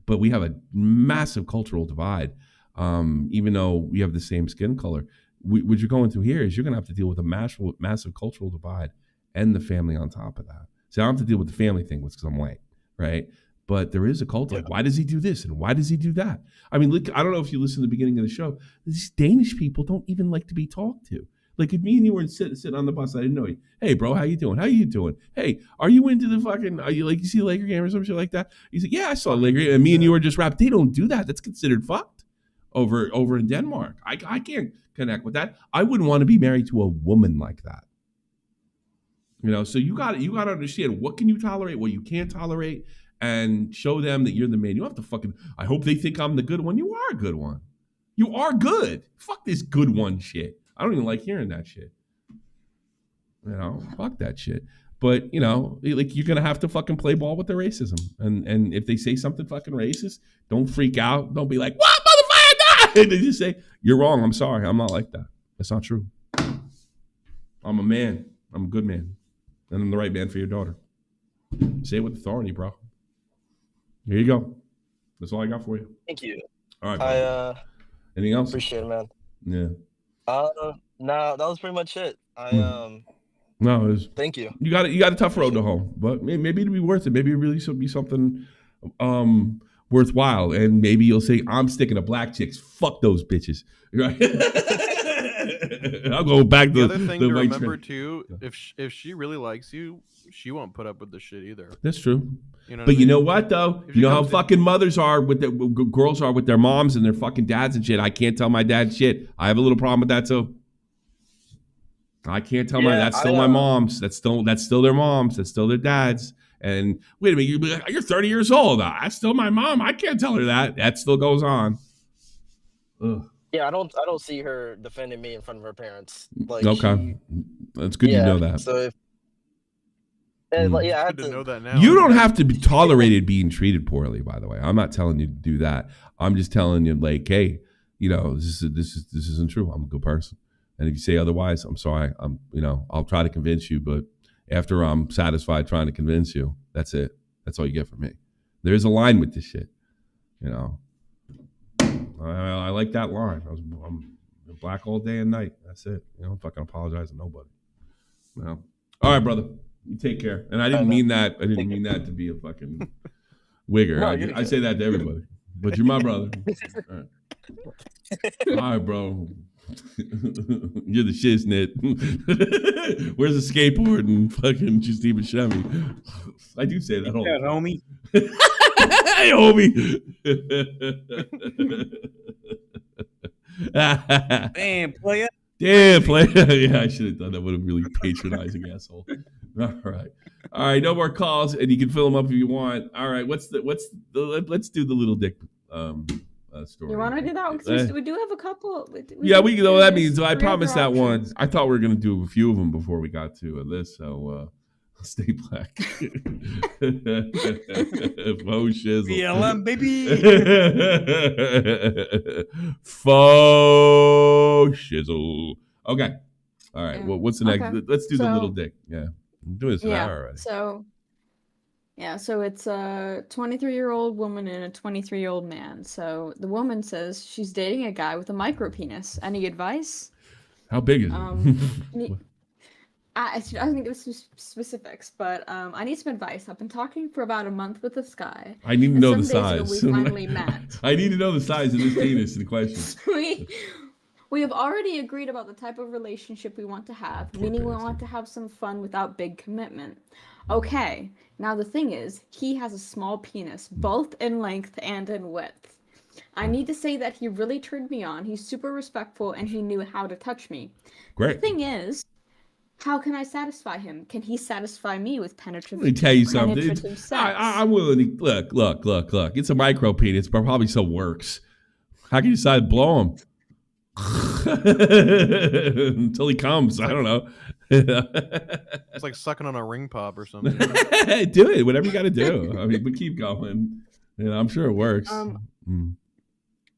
But we have a massive cultural divide, even though we have the same skin color. What you're going through here is you're going to have to deal with a massive cultural divide and the family on top of that. So I don't have to deal with the family thing because I'm white, right? But there is a culture. Like, why does he do this and why does he do that? I mean, look, I don't know if you listen to the beginning of the show. These Danish people don't even like to be talked to. Like if me and you were sitting on the bus, I didn't know you. Hey, bro, how you doing? How you doing? Hey, are you into the fucking? Are you like you see a Laker game or some shit like that? You say, yeah, I saw a Laker game. And me and you were just rap. They don't do that. That's considered fucked over in Denmark. I can't connect with that. I wouldn't want to be married to a woman like that. You know, so you got to understand what can you tolerate, what you can't tolerate, and show them that you're the man. You don't have to fucking. I hope they think I'm the good one. You are a good one. You are good. Fuck this good one shit. I don't even like hearing that shit. You know, fuck that shit. But, you know, like you're going to have to fucking play ball with their racism. And if they say something fucking racist, don't freak out. Don't be like, what, motherfucker? They just say, you're wrong. I'm sorry. I'm not like that. That's not true. I'm a man. I'm a good man. And I'm the right man for your daughter. Say it with authority, bro. Here you go. That's all I got for you. Thank you. All right, bro. Anything else? Appreciate it, man. Yeah. No, that was pretty much it. No, it was, thank you. You got a tough road to hoe, but maybe it'll be worth it. Maybe it really should be something worthwhile, and maybe you'll say, "I'm sticking to black chicks. Fuck those bitches." Right? I'll go back to the other thing the to white remember trend. too. If she really likes you, she won't put up with the shit either. That's true. You know But you what I know mean? what though? If You she know how comes in- fucking mothers are with their girls are with their moms and their fucking dads and shit. I can't tell my dad shit. I have a little problem with that too. I can't tell that's still my moms. That's still their moms. That's still their dads. And wait a minute, you're 30 years old. That's still my mom. I can't tell her that. That still goes on. Ugh. Yeah, I don't see her defending me in front of her parents. Like, Okay, that's good you know that. So if I have to know that now. You don't have to be tolerated being treated poorly. By the way, I'm not telling you to do that. I'm just telling you, like, hey, you know, this isn't true. I'm a good person. And if you say otherwise, I'm sorry. I'll try to convince you, but after I'm satisfied trying to convince you, that's it. That's all you get from me. There's a line with this shit. You know, I like that line. I'm black all day and night. That's it. You know, I'm fucking apologize to nobody. You know? All right, brother. You take care. And I didn't mean that. I didn't mean that to be a fucking wigger. No, I say that to everybody. But you're my brother. All right. All right, bro. You're the shiznit. Where's the skateboard and fucking Justine Buscemi? I do say that. Yeah, homie. Hey, homie. Damn, player. Damn, player. Yeah, I should have done that. Would have really patronizing asshole. All right. No more calls, and you can fill them up if you want. All right. Let's do the little dick story. You want to do that? Because we do have a couple. We know that means I promised that one. I thought we were going to do a few of them before we got to this. So stay black. Faux shizzle. BLM, baby. Faux shizzle. Okay. All right. Well, what's the next? Okay. Let's do the little dick. Yeah. I'm doing this an hour already. So it's a 23-year-old woman and a 23-year-old man. So the woman says she's dating a guy with a micro penis. Any advice? How big is it? I think there's some specifics, but I need some advice. I've been talking for about a month with this guy. I need to know the some days size. ago, we finally met. I need to know the size of this penis in question. We have already agreed about the type of relationship we want to have, meaning we want to have some fun without big commitment. Okay, now the thing is, he has a small penis, both in length and in width. I need to say that he really turned me on. He's super respectful, and he knew how to touch me. Great. The thing is, how can I satisfy him? Can he satisfy me with penetrative? Let me tell you something. I'm willing to look. It's a micro penis, but probably still works. How can you decide to blow him? Until he comes. I don't know. It's like sucking on a ring pop or something. Do it. Whatever you got to do. I mean, but keep going. I'm sure it works.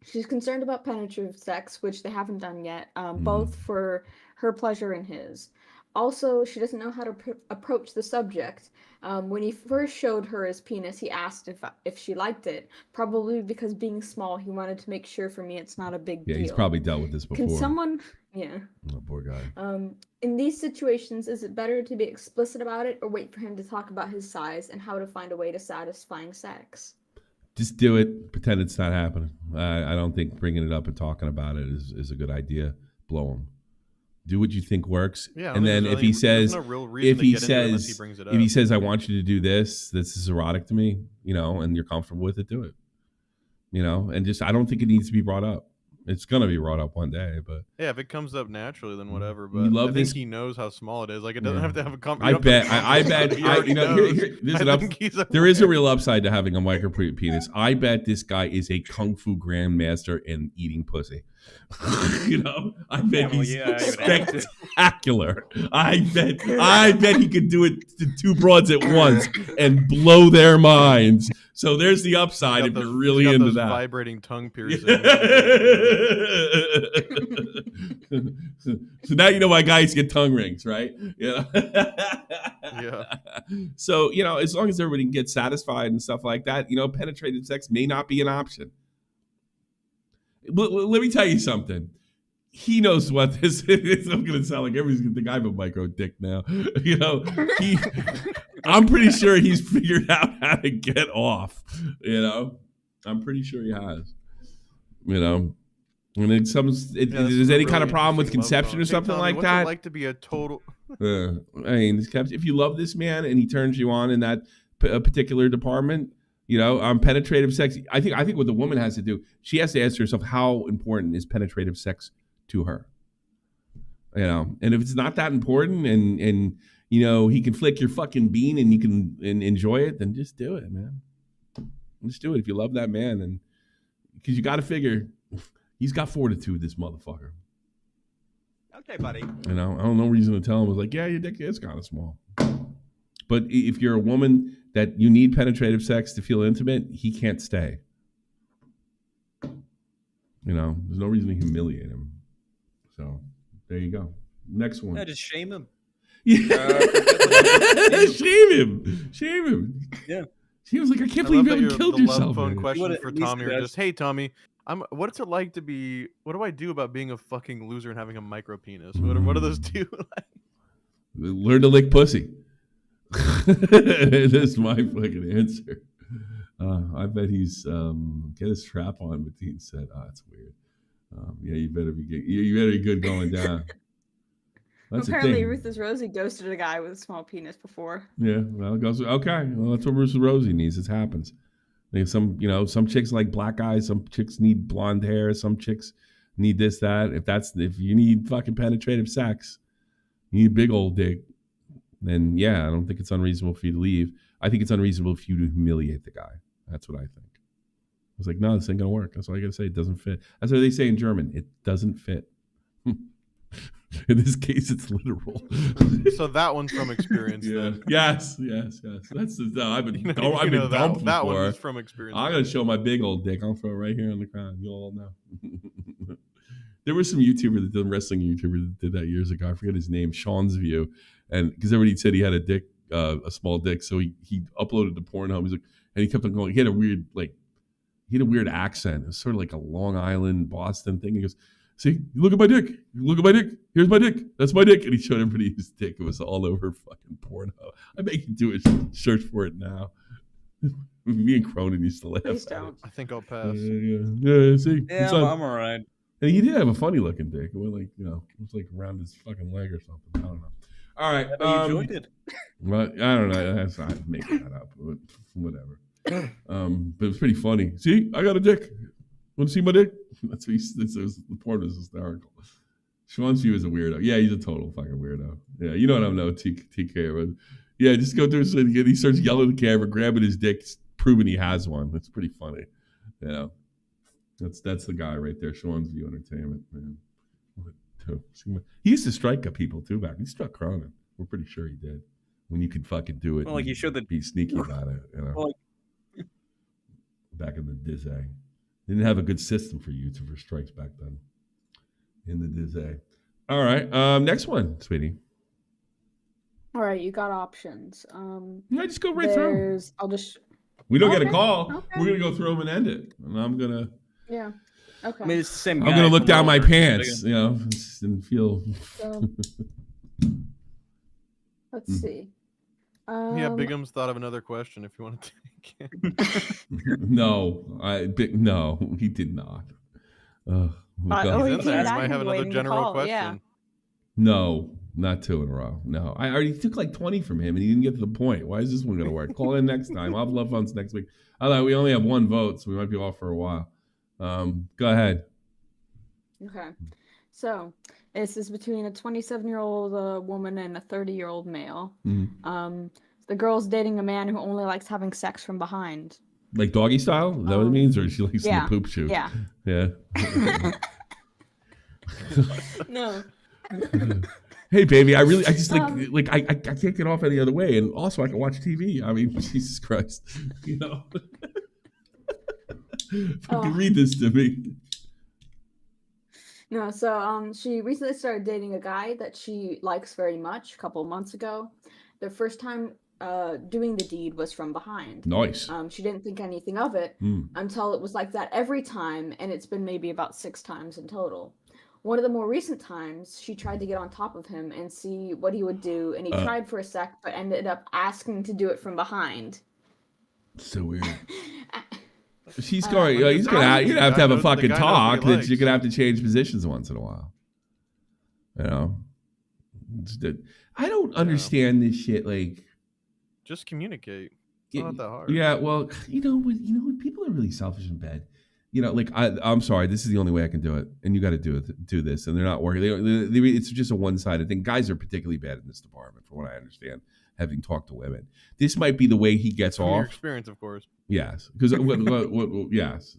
She's concerned about penetrative sex, which they haven't done yet, both for her pleasure and his. Also, she doesn't know how to approach the subject. When he first showed her his penis, he asked if she liked it. Probably because being small, he wanted to make sure for me it's not a big deal. Yeah, he's probably dealt with this before. Can someone... Yeah. Oh, poor guy. In these situations, is it better to be explicit about it or wait for him to talk about his size and how to find a way to satisfying sex? Just do it. Pretend it's not happening. I don't think bringing it up and talking about it is a good idea. Blow him. Do what you think works. Yeah, and then if he says, if he says, I want you to do this is erotic to me, and you're comfortable with it, do it. And just, I don't think it needs to be brought up. It's gonna be brought up one day, but yeah, if it comes up naturally, then whatever. But I think he knows how small it is. Like it doesn't have to have a conversation. I bet. There is a real upside to having a micro penis. I bet this guy is a kung fu grandmaster in eating pussy. I bet he's spectacular. I bet he could do it to two broads at once and blow their minds. So there's the upside if you're really into that. Vibrating tongue piercing. So now you know why guys get tongue rings, right? Yeah. So as long as everybody can get satisfied and stuff like that, penetrative sex may not be an option. But let me tell you something. He knows what this is. I'm going to sound like everybody's going to think I have a micro dick now. I'm pretty sure he's figured out how to get off. I'm pretty sure he has. When there's any kind of problem with conception or something like that. What's it like to be a total? If you love this man and he turns you on in that particular department, penetrative sex. I think what the woman has to do, she has to ask herself, how important is penetrative sex to her? And if it's not that important, and he can flick your fucking bean and you can enjoy it, then just do it, man. Just do it if you love that man, and because you got to figure he's got fortitude, this motherfucker. Okay, buddy. I don't know reason to tell him. I was like, yeah, your dick is kind of small. But if you're a woman that you need penetrative sex to feel intimate, he can't stay. There's no reason to humiliate him. So there you go. Next one. Yeah, just shame him. Yeah. Shame him. Yeah. He was like, I can't believe you haven't killed yourself. The love phone question for Tommy, or just, hey Tommy, what's it like to be? What do I do about being a fucking loser and having a micro penis? What are those two like? Learn to lick pussy. That's my fucking answer. I bet he's get a strap on. But Dean said, "It's weird." Yeah, you better be good going down. That's apparently Ruthless Rosie ghosted a guy with a small penis before. Yeah, well, it goes okay. Well, that's what Ruthless Rosie needs. It happens. Like some chicks like black eyes. Some chicks need blonde hair. Some chicks need this, that. If you need fucking penetrative sex, you need a big old dick. Then yeah, I don't think it's unreasonable for you to leave. I think it's unreasonable for you to humiliate the guy. That's what I think. I was like, no, this ain't gonna work. That's all I gotta say. It doesn't fit. That's what they say in German. It doesn't fit. In this case, it's literal. So that one's from experience. Yeah. Then. Yes. That's I've been dumped before. That one is from experience. I'm gonna show my big old dick. I'll throw it right here on the ground. You'll all know. There was some wrestling YouTuber that did that years ago. I forget his name. Sean's View. And because everybody said he had a dick, a small dick, so he uploaded to Pornhub. He's like, and he kept on going. He had a weird accent. It was sort of like a Long Island, Boston thing. He goes, "See, look at my dick. Look at my dick. Here's my dick. That's my dick." And he showed everybody his dick. It was all over fucking Pornhub. I make you do a search for it now. Me and Cronin used to laugh. Please don't. I think I'll pass. Yeah. See, yeah, I'm all right. And he did have a funny looking dick. It was like, it was like around his fucking leg or something. I don't know. All right. You enjoyed it. Well, I don't know. I'm making that up. But whatever. But it was pretty funny. See, I got a dick. Want to see my dick? That's what the porn was hysterical. Sean's View is a weirdo. Yeah, he's a total fucking weirdo. Yeah, you know what I know, TK. But yeah, just go through and he starts yelling at the camera, grabbing his dick, proving he has one. That's pretty funny. Yeah. That's the guy right there, Sean's View Entertainment, man. He used to strike at people too back. He struck Cronin. We're pretty sure he did. When you could fucking do it. Well, like you showed be sneaky about it, back in the Diz A. They didn't have a good system for strikes back then. In the Diz A. All right. Next one, sweetie. All right, you got options. Yeah, just go right through. We don't get a call. Okay. We're gonna go through them and end it. And I'm gonna. Yeah. Okay. I mean, it's the same. I'm gonna look down my pants, and feel. So, let's see. Yeah, Bigum's thought of another question. If you want to take it. No, he did not. He might have another general question. No, not 2 in a row. No, I already took like 20 from him, and he didn't get to the point. Why is this one going to work? Call in next time. I'll have love phones next week. Although we only have 1 vote, so we might be off for a while. Go ahead. Okay. So this is between a 27-year-old woman and a 30-year-old male. Mm-hmm. The girl's dating a man who only likes having sex from behind. Like doggy style? Is that what it means? Or she likes yeah, the poop shoot? Yeah. Yeah. No. Hey, baby, I just I can't get off any other way. And also, I can watch TV. I mean, Jesus Christ. You know? Fucking read this to me. No, so she recently started dating a guy that she likes very much a couple of months ago. The first time doing the deed was from behind. Nice. She didn't think anything of it until it was like that every time, and it's been maybe about 6 times in total. One of the more recent times, she tried to get on top of him and see what he would do, and he tried for a sec, but ended up asking to do it from behind. So weird. She's going. You're gonna have to have a fucking talk. That you're gonna have to change positions once in a while. You know, I don't understand this shit. Like, just communicate. It's not that hard. Yeah, well, you know when people are really selfish in bed. You know, like I'm sorry, this is the only way I can do it, and you got to do this, and they're not working. It's just a one-sided thing. Guys are particularly bad in this department, from what I understand, having talked to women. This might be the way he gets From off. your experience, of course. Yes, because yes,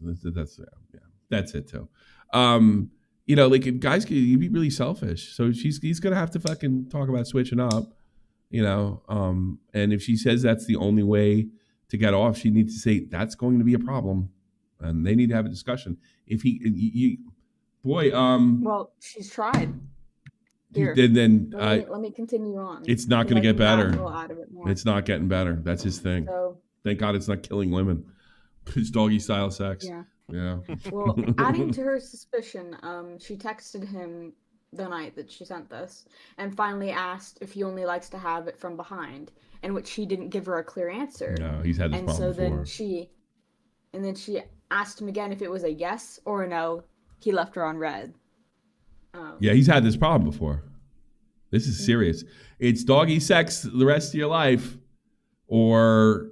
that's it too. You know, like guys can be really selfish, so he's gonna have to fucking talk about switching up. You know, and if she says that's the only way to get off, she needs to say that's going to be a problem. And they need to have a discussion. If well, she's tried. Here, then let me continue on. It's not going to get better. It it's not getting better. That's his thing. So, thank God it's not killing women. It's doggy style sex. Yeah. Well, adding to her suspicion, she texted him the night that she sent this, and finally asked if he only likes to have it from behind, in which he didn't give her a clear answer. No, he's had this problem before. Then she asked him again if it was a yes or a no. He left her on red. Yeah, he's had this problem before. This is serious. It's doggy sex the rest of your life, or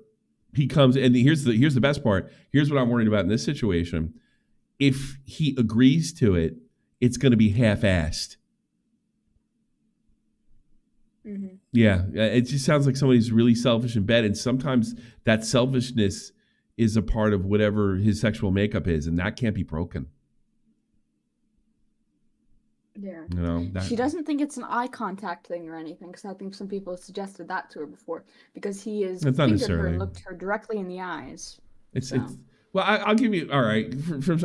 he comes. And here's the best part. Here's what I'm worried about in this situation. If he agrees to it, it's going to be half-assed. Mm-hmm. Yeah, it just sounds like somebody's really selfish in bed, and sometimes that selfishness is a part of whatever his sexual makeup is, and that can't be broken. Yeah. You know, she doesn't think it's an eye contact thing or anything, because I think some people have suggested that to her before, because he has fingered her and looked her directly in the eyes. Well, I'll give you, all right,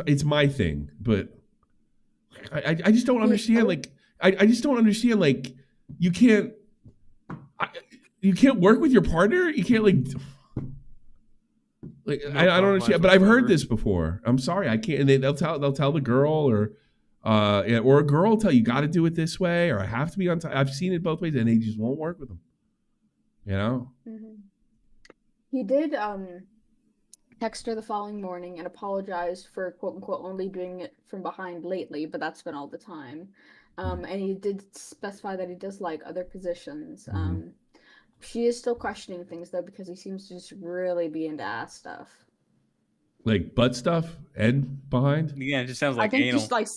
it's my thing, but I just don't understand, like, I just don't understand, like, you can't work with your partner? You can't, like I don't understand, but I've heard this before. I'm sorry, I can't. And they'll tell the girl, or a girl will tell you got to do it this way, or I have to be on time. I've seen it both ways, and they just won't work with them. You know. Mm-hmm. He did text her the following morning and apologized for quote unquote only doing it from behind lately, but that's been all the time. And he did specify that he does like other positions. She is still questioning things though, because he seems to just really be into ass stuff. Like butt stuff and behind? Yeah, it just sounds like I think anal. just like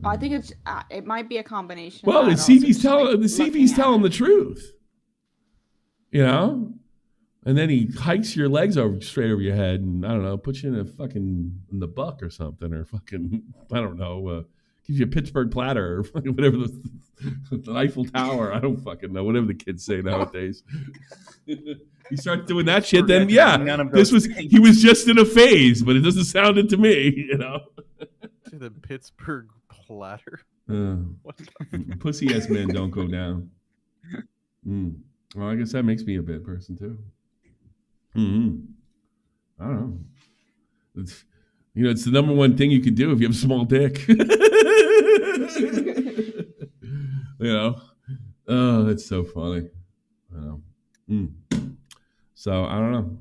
I think it might be a combination. Well, the CV's telling the truth. You know? And then he hikes your legs straight over your head, and I don't know, puts you in the buck or something, or fucking I don't know, gives you a Pittsburgh platter or fucking whatever the Eiffel Tower. I don't fucking know, whatever the kids say nowadays. You start doing that shit, then yeah, he was just in a phase, but it doesn't sound it to me, you know. The Pittsburgh platter. Pussy ass men don't go down. Well, I guess that makes me a bad person too. I don't know. It's the number one thing you can do if you have a small dick. Oh, that's so funny. So I don't know.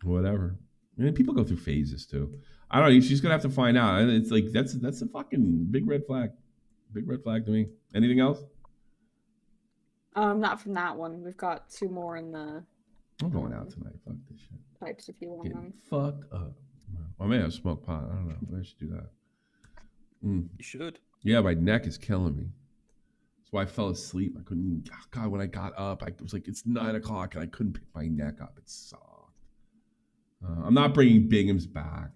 Whatever. I mean, people go through phases too. I don't know. She's gonna have to find out. And it's like that's a fucking big red flag. Big red flag to me. Anything else? Not from that one. We've got 2 more in the. I'm going out tonight. Fuck this shit. Types if you want Getting them. fucked up. Or maybe I smoke pot. I don't know. Maybe I should do that. You should. Yeah, my neck is killing me. That's why I fell asleep. I couldn't. God, when I got up, I was like, it's 9 o'clock, and I couldn't pick my neck up. It sucked. I'm not bringing Bingham's back.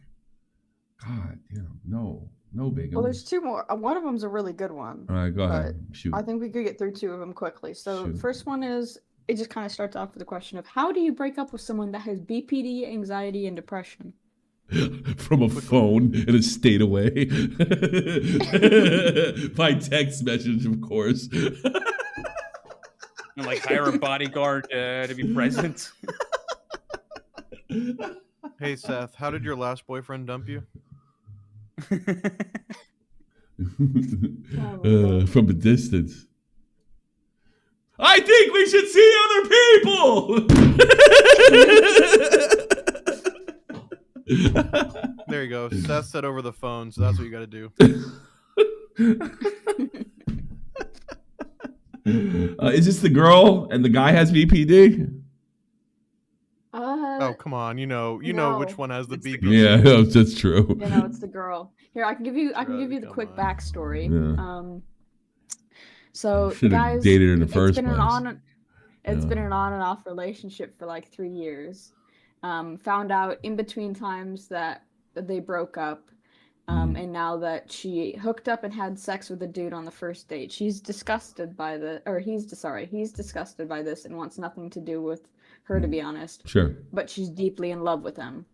God damn, no Bingham. Well, there's 2 more. One of them's a really good one. All right, go ahead. Shoot. I think we could get through 2 of them quickly. So Shoot. First one is, it just kind of starts off with the question of how do you break up with someone that has BPD, anxiety, and depression? From a phone in a state away. By text message, of course. And like hire a bodyguard to be present. Hey Seth, how did your last boyfriend dump you? From a distance. I think we should see other people. There you go. Seth said over the phone, so that's what you got to do. Is this the girl and the guy has BPD? Oh, come on. You know which one has the BPD. Yeah, that's true. You know, it's the girl. Here, I can give you the quick backstory. Yeah. So Should have guys, dated her in the first been place. It's been an on and off relationship for like 3 years. Found out in between times that they broke up. And now that she hooked up and had sex with a dude on the first date, he's disgusted by this and wants nothing to do with her, to be honest. Sure. But she's deeply in love with him.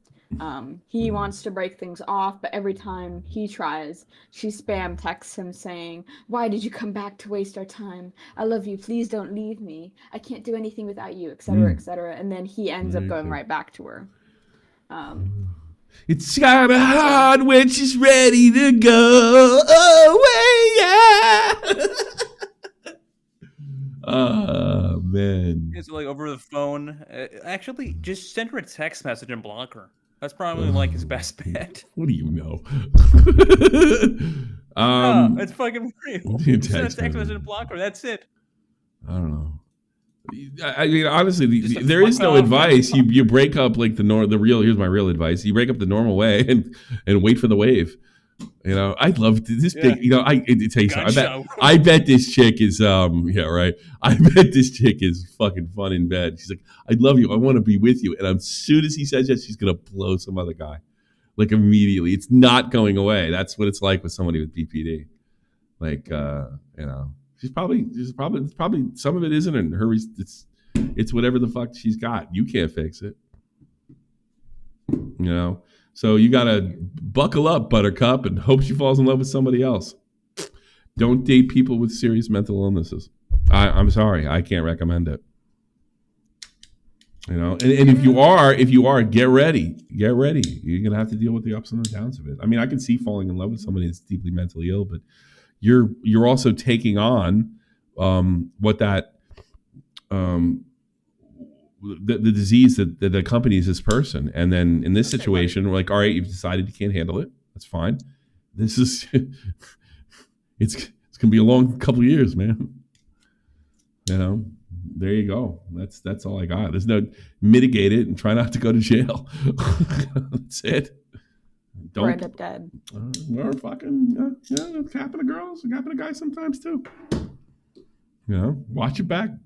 He wants to break things off, but every time he tries, she spam texts him saying, "Why did you come back to waste our time? I love you. Please don't leave me. I can't do anything without you," etc., etc. And then he ends up going right back to her. It's kind of hard when she's ready to go away, yeah. Oh, man. It's like over the phone. Actually, just send her a text message and block her. That's probably like his best bet. What do you know? No, it's fucking real. Send a text message. message and block her. That's it. I don't know. I mean, honestly, there is no advice. You break up like the real. Here's my real advice: you break up the normal way and wait for the wave. You know, I love this big. You know, it takes. I bet this chick is yeah, right. I bet this chick is fucking fun in bed. She's like, "I love you. I want to be with you." And as soon as he says that, she's gonna blow some other guy, like immediately. It's not going away. That's what it's like with somebody with BPD. Like, you know. It's probably some of it isn't in her. It's whatever the fuck she's got. You can't fix it, you know. So you gotta buckle up, Buttercup, and hope she falls in love with somebody else. Don't date people with serious mental illnesses. I'm sorry, I can't recommend it. You know, and if you are, get ready. You're gonna have to deal with the ups and the downs of it. I mean, I can see falling in love with somebody that's deeply mentally ill, but you're also taking on what that the disease that accompanies this person, and then in this situation, we're like, all right, you've decided you can't handle it. That's fine. This is it's gonna be a long couple of years, man. You know, there you go. That's all I got. There's no mitigate it and try not to go to jail. That's it. Don't end up dead. Or fucking it's happened to girls. It happened to guys sometimes too. You know, watch your back. You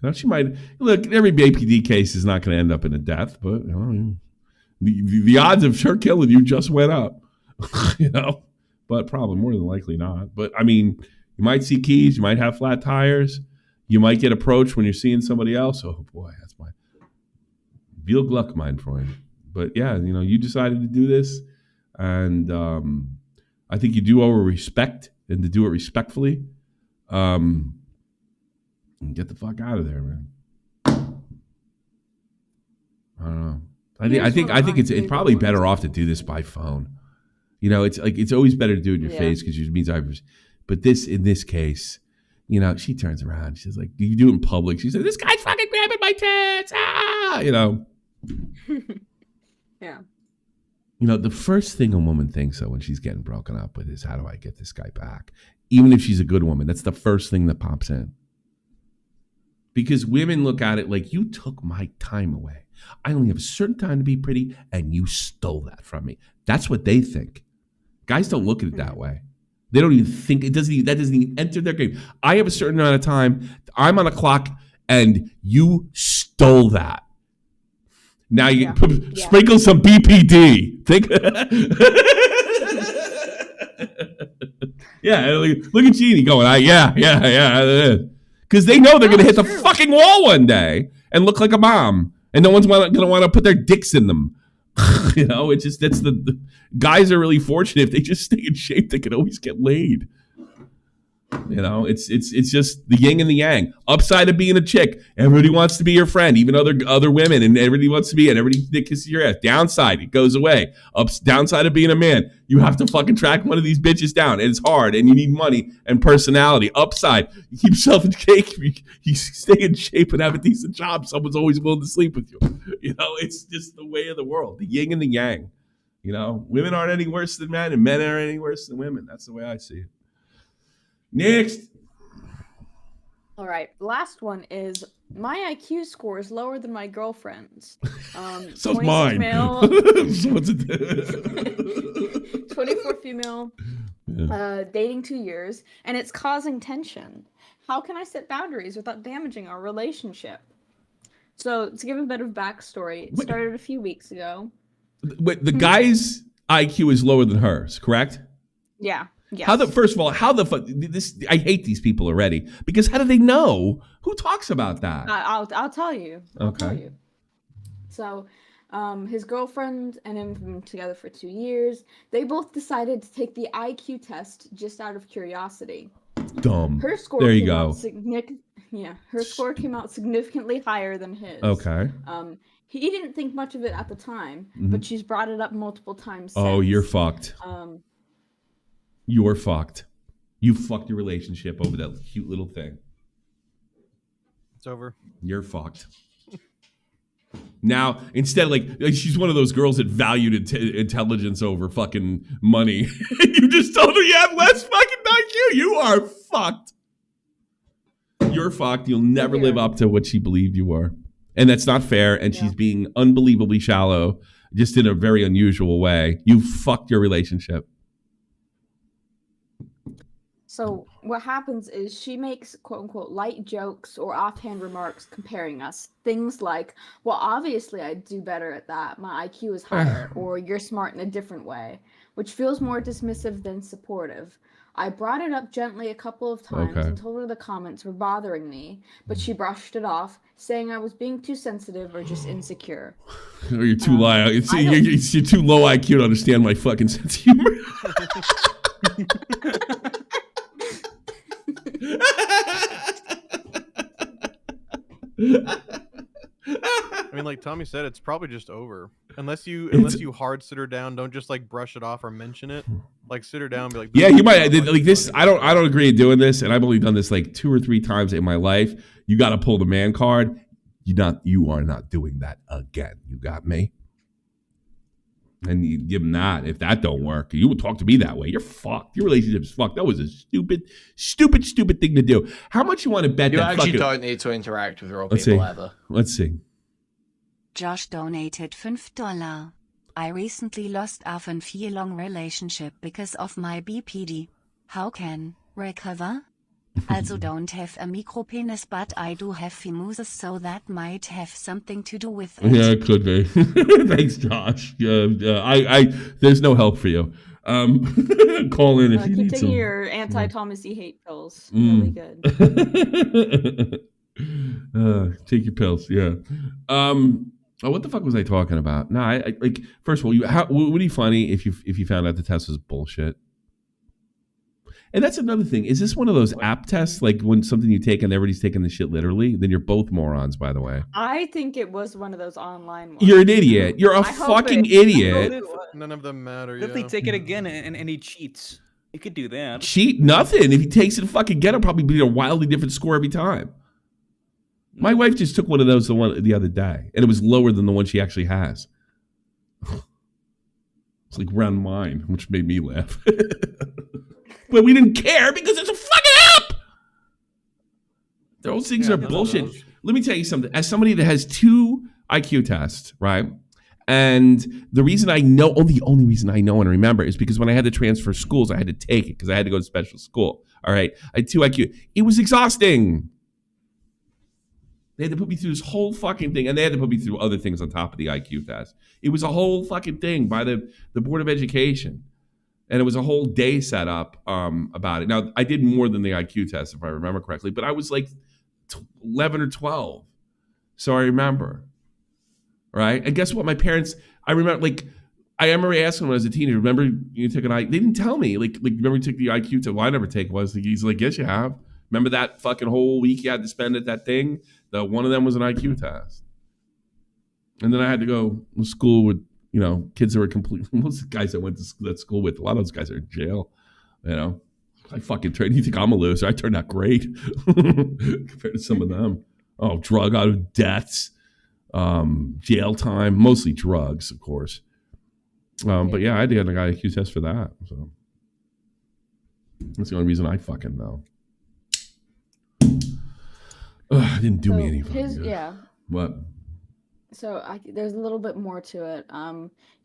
know, she might look. Every BPD case is not going to end up in a death, but you know, the odds of her killing you just went up. You know, but probably more than likely not. But I mean, you might see keys. You might have flat tires. You might get approached when you're seeing somebody else. Oh boy, that's my Veel Gluck mind for you. But yeah, you know, you decided to do this. And I think you do owe respect, and to do it respectfully. And get the fuck out of there, man. I don't know. I think it's probably better off to do this by phone. You know, it's like it's always better to do it in your face because it means But in this case, you know, she turns around. She's like, "You do it in public." She says, "This guy's fucking grabbing my tits." Ah, you know. Yeah. You know, the first thing a woman thinks of when she's getting broken up with is, how do I get this guy back? Even if she's a good woman, that's the first thing that pops in. Because women look at it like, you took my time away. I only have a certain time to be pretty, and you stole that from me. That's what they think. Guys don't look at it that way. They don't even think that doesn't even enter their game. I have a certain amount of time. I'm on a clock, and you stole that. Now you sprinkle some BPD. Think. Yeah, look at Jeannie going, yeah. Because they know they're going to hit the fucking wall one day and look like a mom. And no one's going to want to put their dicks in them. You know, it's just, that's the guys are really fortunate. If they just stay in shape, they can always get laid. You know, it's just the yin and the yang. Upside of being a chick, everybody wants to be your friend, even other women, and everybody wants to be, and everybody kisses your ass. Downside, it goes away. Downside of being a man, you have to fucking track one of these bitches down, and it's hard, and you need money and personality. Upside, you keep yourself in shape, you stay in shape and have a decent job. Someone's always willing to sleep with you. You know, it's just the way of the world, the yin and the yang. You know, women aren't any worse than men, and men aren't any worse than women. That's the way I see it. Next. All right. Last one is my IQ score is lower than my girlfriend's. So's mine. Male, So what's it? 24 female, dating 2 years, and it's causing tension. How can I set boundaries without damaging our relationship? So to give a bit of backstory, it started a few weeks ago. Wait, the guy's IQ is lower than hers, correct? Yeah. Yes. First of all, how the fuck this? I hate these people already because how do they know? Who talks about that? I'll tell you. I'll Okay. tell you. So, his girlfriend and him have been together for 2 years. They both decided to take the IQ test just out of curiosity. Dumb. Her score. There you came go. Out her score came out significantly higher than his. Okay. He didn't think much of it at the time, but she's brought it up multiple times. Oh, since. you're fucked. You're fucked. You fucked your relationship over that cute little thing. It's over. You're fucked. Now, instead, like she's one of those girls that valued intelligence over fucking money. You just told her you have less fucking IQ. You are fucked. You're fucked. You'll never live up to what she believed you were. And that's not fair. And she's being unbelievably shallow, just in a very unusual way. You fucked your relationship. So what happens is she makes quote unquote light jokes or offhand remarks comparing us. Things like, well, obviously I do better at that. My IQ is higher, or you're smart in a different way, which feels more dismissive than supportive. I brought it up gently a couple of times and told her the comments were bothering me, but she brushed it off, saying I was being too sensitive or just insecure. Or you're too low. You're too low IQ to understand my fucking sense of humor. I mean, like Tommy said, it's probably just over. Unless you hard sit her down, don't just like brush it off or mention it. Like sit her down and be like, yeah, you might like this. I don't agree with doing this, and I've only done this like 2 or 3 times in my life. You got to pull the man card. You are not doing that again. You got me. And you give him that. If that don't work, you will talk to me that way. You're fucked. Your relationship is fucked. That was a stupid thing to do. How much you want to bet you that actually don't need to interact with real people ever. Let's see. Josh donated $5. I recently lost a 5-year-long relationship because of my BPD. How can recover? Also don't have a micropenis, but I do have phimosis, so that might have something to do with it. Yeah, it could be. Thanks, Josh. I there's no help for you. Call in if you need some. Keep taking your anti-Thomas E. hate pills. Really good. Take your pills. Yeah. Oh, what the fuck was I talking about? No, I like. First of all, would it be funny if you found out the test was bullshit? And that's another thing. Is this one of those app tests, like when something you take and everybody's taking the shit literally? Then you're both morons, by the way. I think it was one of those online ones. You're an idiot. You're a fucking idiot. None of them matter. If they take it again and he cheats, he could do that. Cheat? Nothing. If he takes it fucking again, it'll probably be a wildly different score every time. My wife just took one of those the other day, and it was lower than the one she actually has. It's like round mine, which made me laugh. But we didn't care because it's a fucking app. Those things are bullshit. let me tell you something. As somebody that has 2 IQ tests, right? And the reason I know, the only reason I know and remember is because when I had to transfer schools, I had to take it because I had to go to special school. All right. I had 2 IQ. It was exhausting. They had to put me through this whole fucking thing, and they had to put me through other things on top of the IQ test. It was a whole fucking thing by the Board of Education. And it was a whole day set up about it. Now, I did more than the IQ test, if I remember correctly, but I was like 11 or 12. So I remember. Right? And guess what? My parents, I remember asking when I was a teenager, remember you took an IQ? They didn't tell me. Like remember you took the IQ test? Well, I never take one. He's like, yes, you have. Remember that fucking whole week you had to spend at that thing? One of them was an IQ test. And then I had to go to school with, kids that were most of the guys I went to that school with, a lot of those guys are in jail. I fucking you think I'm a loser? I turned out great compared to some of them. Oh, drug out of deaths. Jail time, mostly drugs, of course. But yeah, I did an IQ test for that. So that's the only reason I fucking know. It didn't do me any fucking good. Yeah. What? So there's a little bit more to it.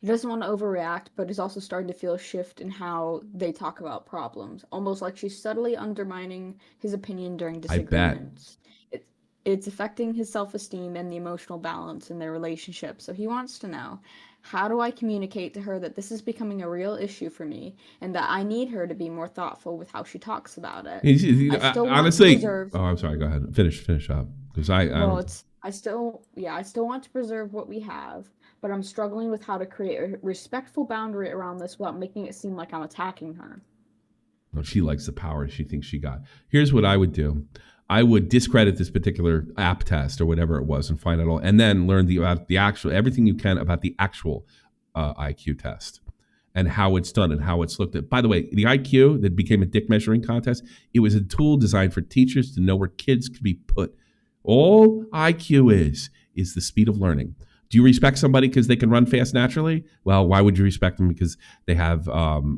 He doesn't want to overreact, but he's also starting to feel a shift in how they talk about problems, almost like she's subtly undermining his opinion during disagreements. It's affecting his self-esteem and the emotional balance in their relationship. So he wants to know, how do I communicate to her that this is becoming a real issue for me and that I need her to be more thoughtful with how she talks about it? Honestly, I'm sorry. Go ahead. Finish up. Because I still want to preserve what we have, but I'm struggling with how to create a respectful boundary around this without making it seem like I'm attacking her. No, she likes the power she thinks she got. Here's what I would do. I would discredit this particular app test or whatever it was and find out all, and then learn about the actual, everything you can about the actual IQ test and how it's done and how it's looked at. By the way, the IQ that became a dick measuring contest, it was a tool designed for teachers to know where kids could be put. All IQ is the speed of learning. Do you respect somebody because they can run fast naturally? Well, why would you respect them? Because they have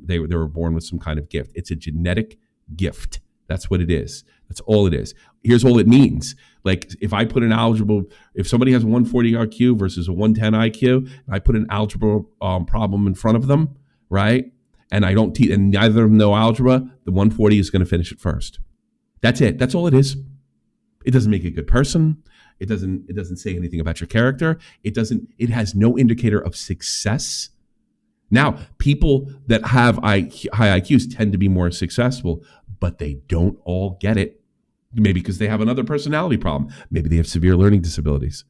they were born with some kind of gift. It's a genetic gift. That's what it is. That's all it is. Here's all it means. Like if I put if somebody has a 140 IQ versus a 110 IQ, and I put an algebra problem in front of them, right? And I don't teach, and neither of them know algebra, the 140 is going to finish it first. That's it. That's all it is. It doesn't make you a good person. It doesn't say anything about your character. It has no indicator of success. Now, people that have high IQs tend to be more successful, but they don't all get it. Maybe because they have another personality problem. Maybe they have severe learning disabilities.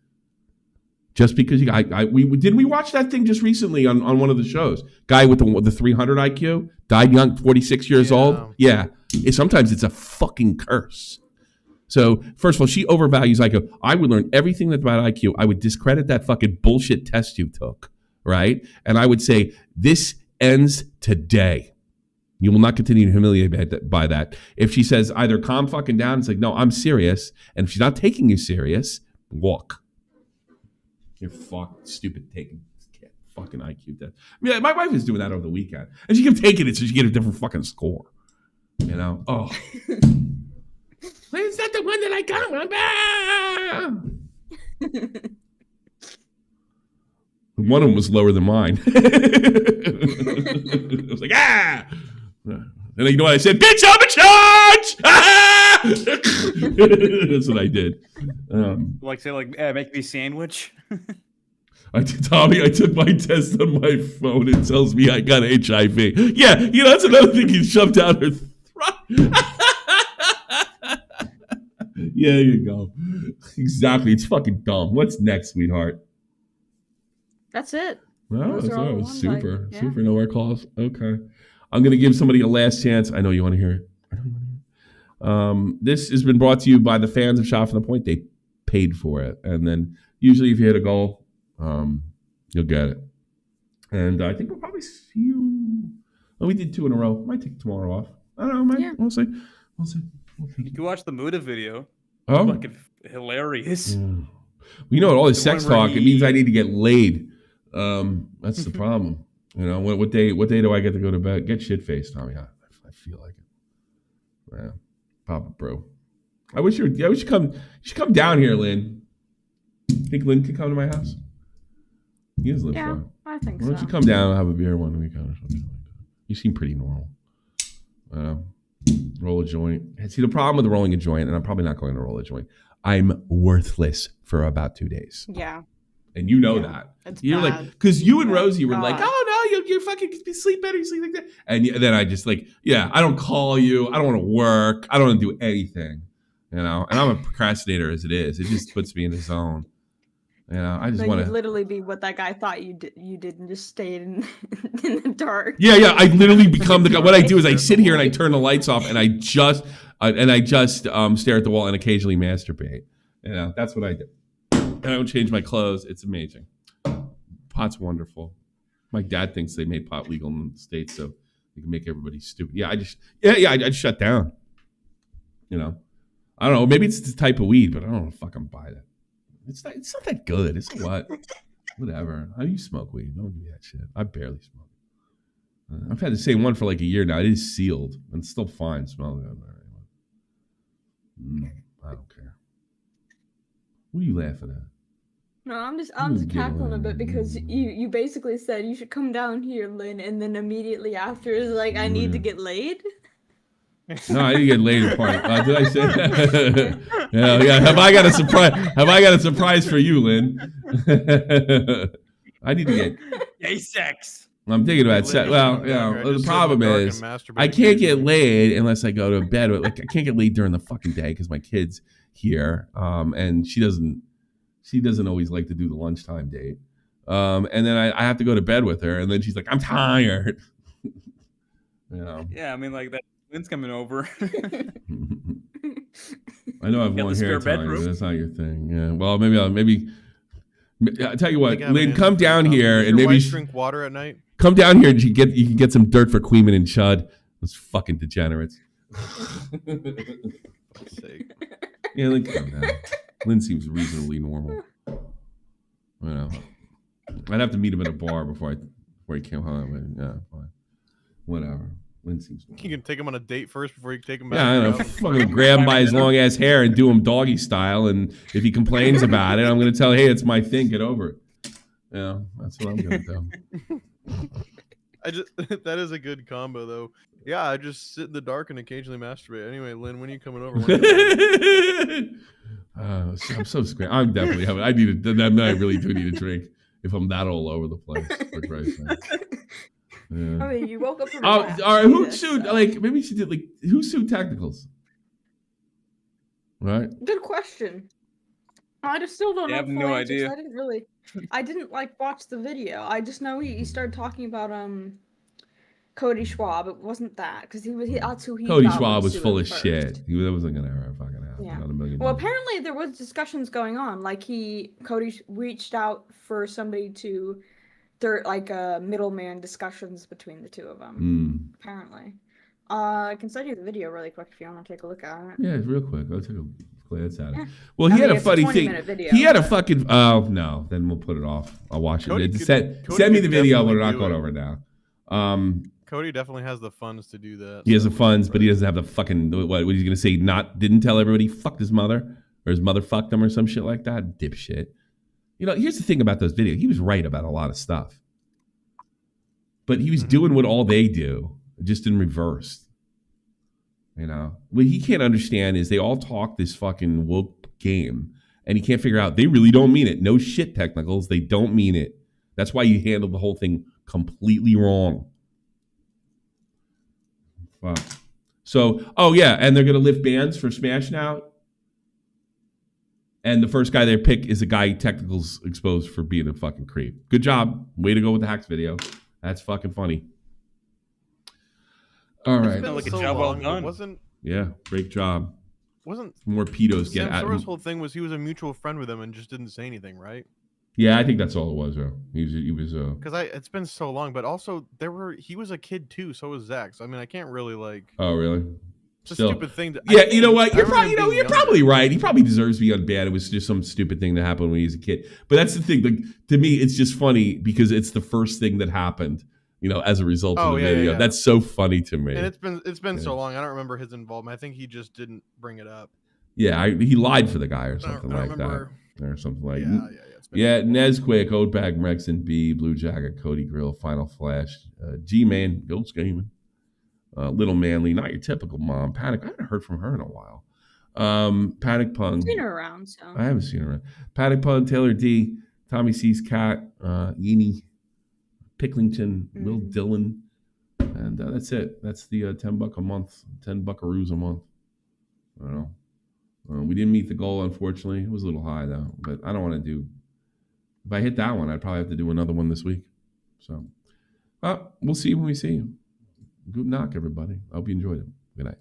Just because we watch that thing just recently on one of the shows. Guy with the 300 IQ died young, 46 years old. Yeah, sometimes it's a fucking curse. So first of all, she overvalues IQ. I would learn everything about IQ. I would discredit that fucking bullshit test you took, right? And I would say this ends today. You will not continue to humiliate by that. If she says either calm fucking down, it's like, no, I'm serious. And if she's not taking you serious, walk. You're stupid taking fucking IQ test. Yeah, my wife is doing that over the weekend. And she kept taking it so she get a different fucking score. You know? Oh. Is that the one that I got? One of them was lower than mine. It was like, ah! And you know what I said? Bitch, I'm in charge! That's what I did. Make me a sandwich? Tommy, I took my test on my phone. It tells me I got HIV. Yeah, that's another thing you shoved down her throat. Yeah, there you go. Exactly. It's fucking dumb. What's next, sweetheart? That's it. Oh, super. Super. No more calls. Okay. I'm going to give somebody a last chance. I know you want to hear it. This has been brought to you by the fans of Shot from the Point. They paid for it. And then usually if you hit a goal, you'll get it. And I think we'll probably see you. Oh, we did 2 in a row. Might take tomorrow off. I don't know. We'll see. You can watch the Muda video. Oh. It's fucking hilarious. Yeah. All this sex talk, it means I need to get laid. That's the problem. What day do I get to go to bed? Get shit-faced, Tommy. I feel like it. Yeah. Pop it, bro. I wish you should come. You should come down here, Lynn. Think Lynn could come to my house? He doesn't live far. I think Why so. don't you come down and have a beer one weekend or something like that? You seem pretty normal. Roll a joint. See, the problem with rolling a joint, and I'm probably not going to roll a joint, I'm worthless for about 2 days. Yeah. And you know that. It's You're bad. like, because you and Rosie were God. like, oh no, you fucking sleep better, you sleep like that. And then I just like, I don't call you. I don't want to work. I don't want to do anything. And I'm a procrastinator as it is. It just puts me in the zone. I just want to literally be what that guy thought you did and just stayed in the dark. Yeah. I literally become the guy. What I do is I sit here and I turn the lights off and I just stare at the wall and occasionally masturbate. That's what I do. I don't change my clothes. It's amazing. Pot's wonderful. My dad thinks they made pot legal in the States so they can make everybody stupid. I just shut down. I don't know. Maybe it's the type of weed, but I don't want to fucking buy that. It's not that good. It's what? Whatever. How do you smoke weed? Don't give me that shit. I barely smoke. I've had the same one for like a year now. It is sealed and it's still fine smelling. I don't care. What are you laughing at? No, I'm just cackling a bit because you basically said you should come down here, Lynn, and then immediately after is like I need to get laid. No, I didn't get laid part. Did I say that? yeah. Have I got a surprise for you, Lynn? I need to get gay sex. I'm thinking about sex. Well, the problem is I can't get laid unless I go to bed. Like I can't get laid during the fucking day because my kid's here, and she doesn't always like to do the lunchtime date. And then I have to go to bed with her, and then she's like, I'm tired. Yeah, I mean, like that. Lynn's coming over. I know I've long hair time, but that's not your thing. Yeah. Well, maybe I'll tell you what, Lynn, come down here and maybe drink water at night. Come down here and you can get some dirt for Queeman and Chud. Those fucking degenerates. Yeah, Lynn, come down. Lynn seems reasonably normal. I'd have to meet him at a bar before he came home. But fine. Whatever. Lynn seems normal. You can take him on a date first before you take him back. Yeah, I know. Fucking grab him by his long ass hair and do him doggy style. And if he complains about it, I'm going to tell him, hey, it's my thing. Get over it. That's what I'm going to do. That is a good combo, though. Yeah, I just sit in the dark and occasionally masturbate. Anyway, Lynn, when are you coming over? I'm so scared. I'm definitely having. I really do need a drink if I'm that all over the place. For Christ's sake. Yeah. I mean, you woke up from all right, who sued? Like, maybe she did. Like, who sued Technicals? Right. Good question. I just still don't know. I have no idea. I didn't watch the video. I just know he started talking about Cody Schwab. It wasn't that because that's who he. Cody Schwab was full of shit. That wasn't gonna fucking happen. Yeah. Not a million. Well, apparently there was discussions going on. Like Cody reached out for somebody to. They're like middleman discussions between the two of them. Apparently, I can send you the video really quick if you want to take a look at it. Yeah, real quick. I'll take a glance at it. Yeah. Well, he had a funny thing. He had a fucking. Oh no, then we'll put it off. I'll watch it. Send me the video. We're not going over now. Cody definitely has the funds to do that. He has the funds, but he doesn't have the fucking. What he's he gonna say? Didn't tell everybody. Fucked his mother, or his mother fucked him, or some shit like that. Dipshit. Here's the thing about those videos. He was right about a lot of stuff. But he was doing what all they do, just in reverse. What he can't understand is they all talk this fucking woke game, and he can't figure out they really don't mean it. No shit, Technicals. They don't mean it. That's why you handled the whole thing completely wrong. Fuck. So, and they're going to lift bans for Smash now. And the first guy they pick is a guy Technicals exposed for being a fucking creep. Good job. Way to go with the hacks video. That's fucking funny. All right. Like a job well done. Yeah, great job. Wasn't more pedos get at him. Samsora's whole thing was he was a mutual friend with him and just didn't say anything, right? Yeah, I think that's all it was, though. He was because it's been so long, but also he was a kid too, so was Zach. So I mean, I can't really Oh, really? It's a stupid thing. You know what? You're probably right. He probably deserves to be unbanned. It was just some stupid thing that happened when he was a kid. But that's the thing. Like, to me, it's just funny because it's the first thing that happened. As a result of the video. Yeah. That's so funny to me. And it's been so long. I don't remember his involvement. I think he just didn't bring it up. Yeah, he lied for the guy or something like that. Or something like Yeah, Nesquik, Oldbag, Rexon, B, Blue Jacket, Cody Grill, Final Flash, G-Man, Ghost Gaming, Little Manly, not your typical mom. Panic, I haven't heard from her in a while. Panic Pung. I've seen her around, so. I haven't seen her around. Panic Pung, Taylor D, Tommy C's Cat, Yeenie, Picklington, Will Dillon, and that's it. That's the $10 a month, 10 buckaroos a month. I don't know. We didn't meet the goal, unfortunately. It was a little high, though. But I don't want to do... If I hit that one, I'd probably have to do another one this week. So, we'll see when we see you. Good knock, everybody. I hope you enjoyed it. Good night.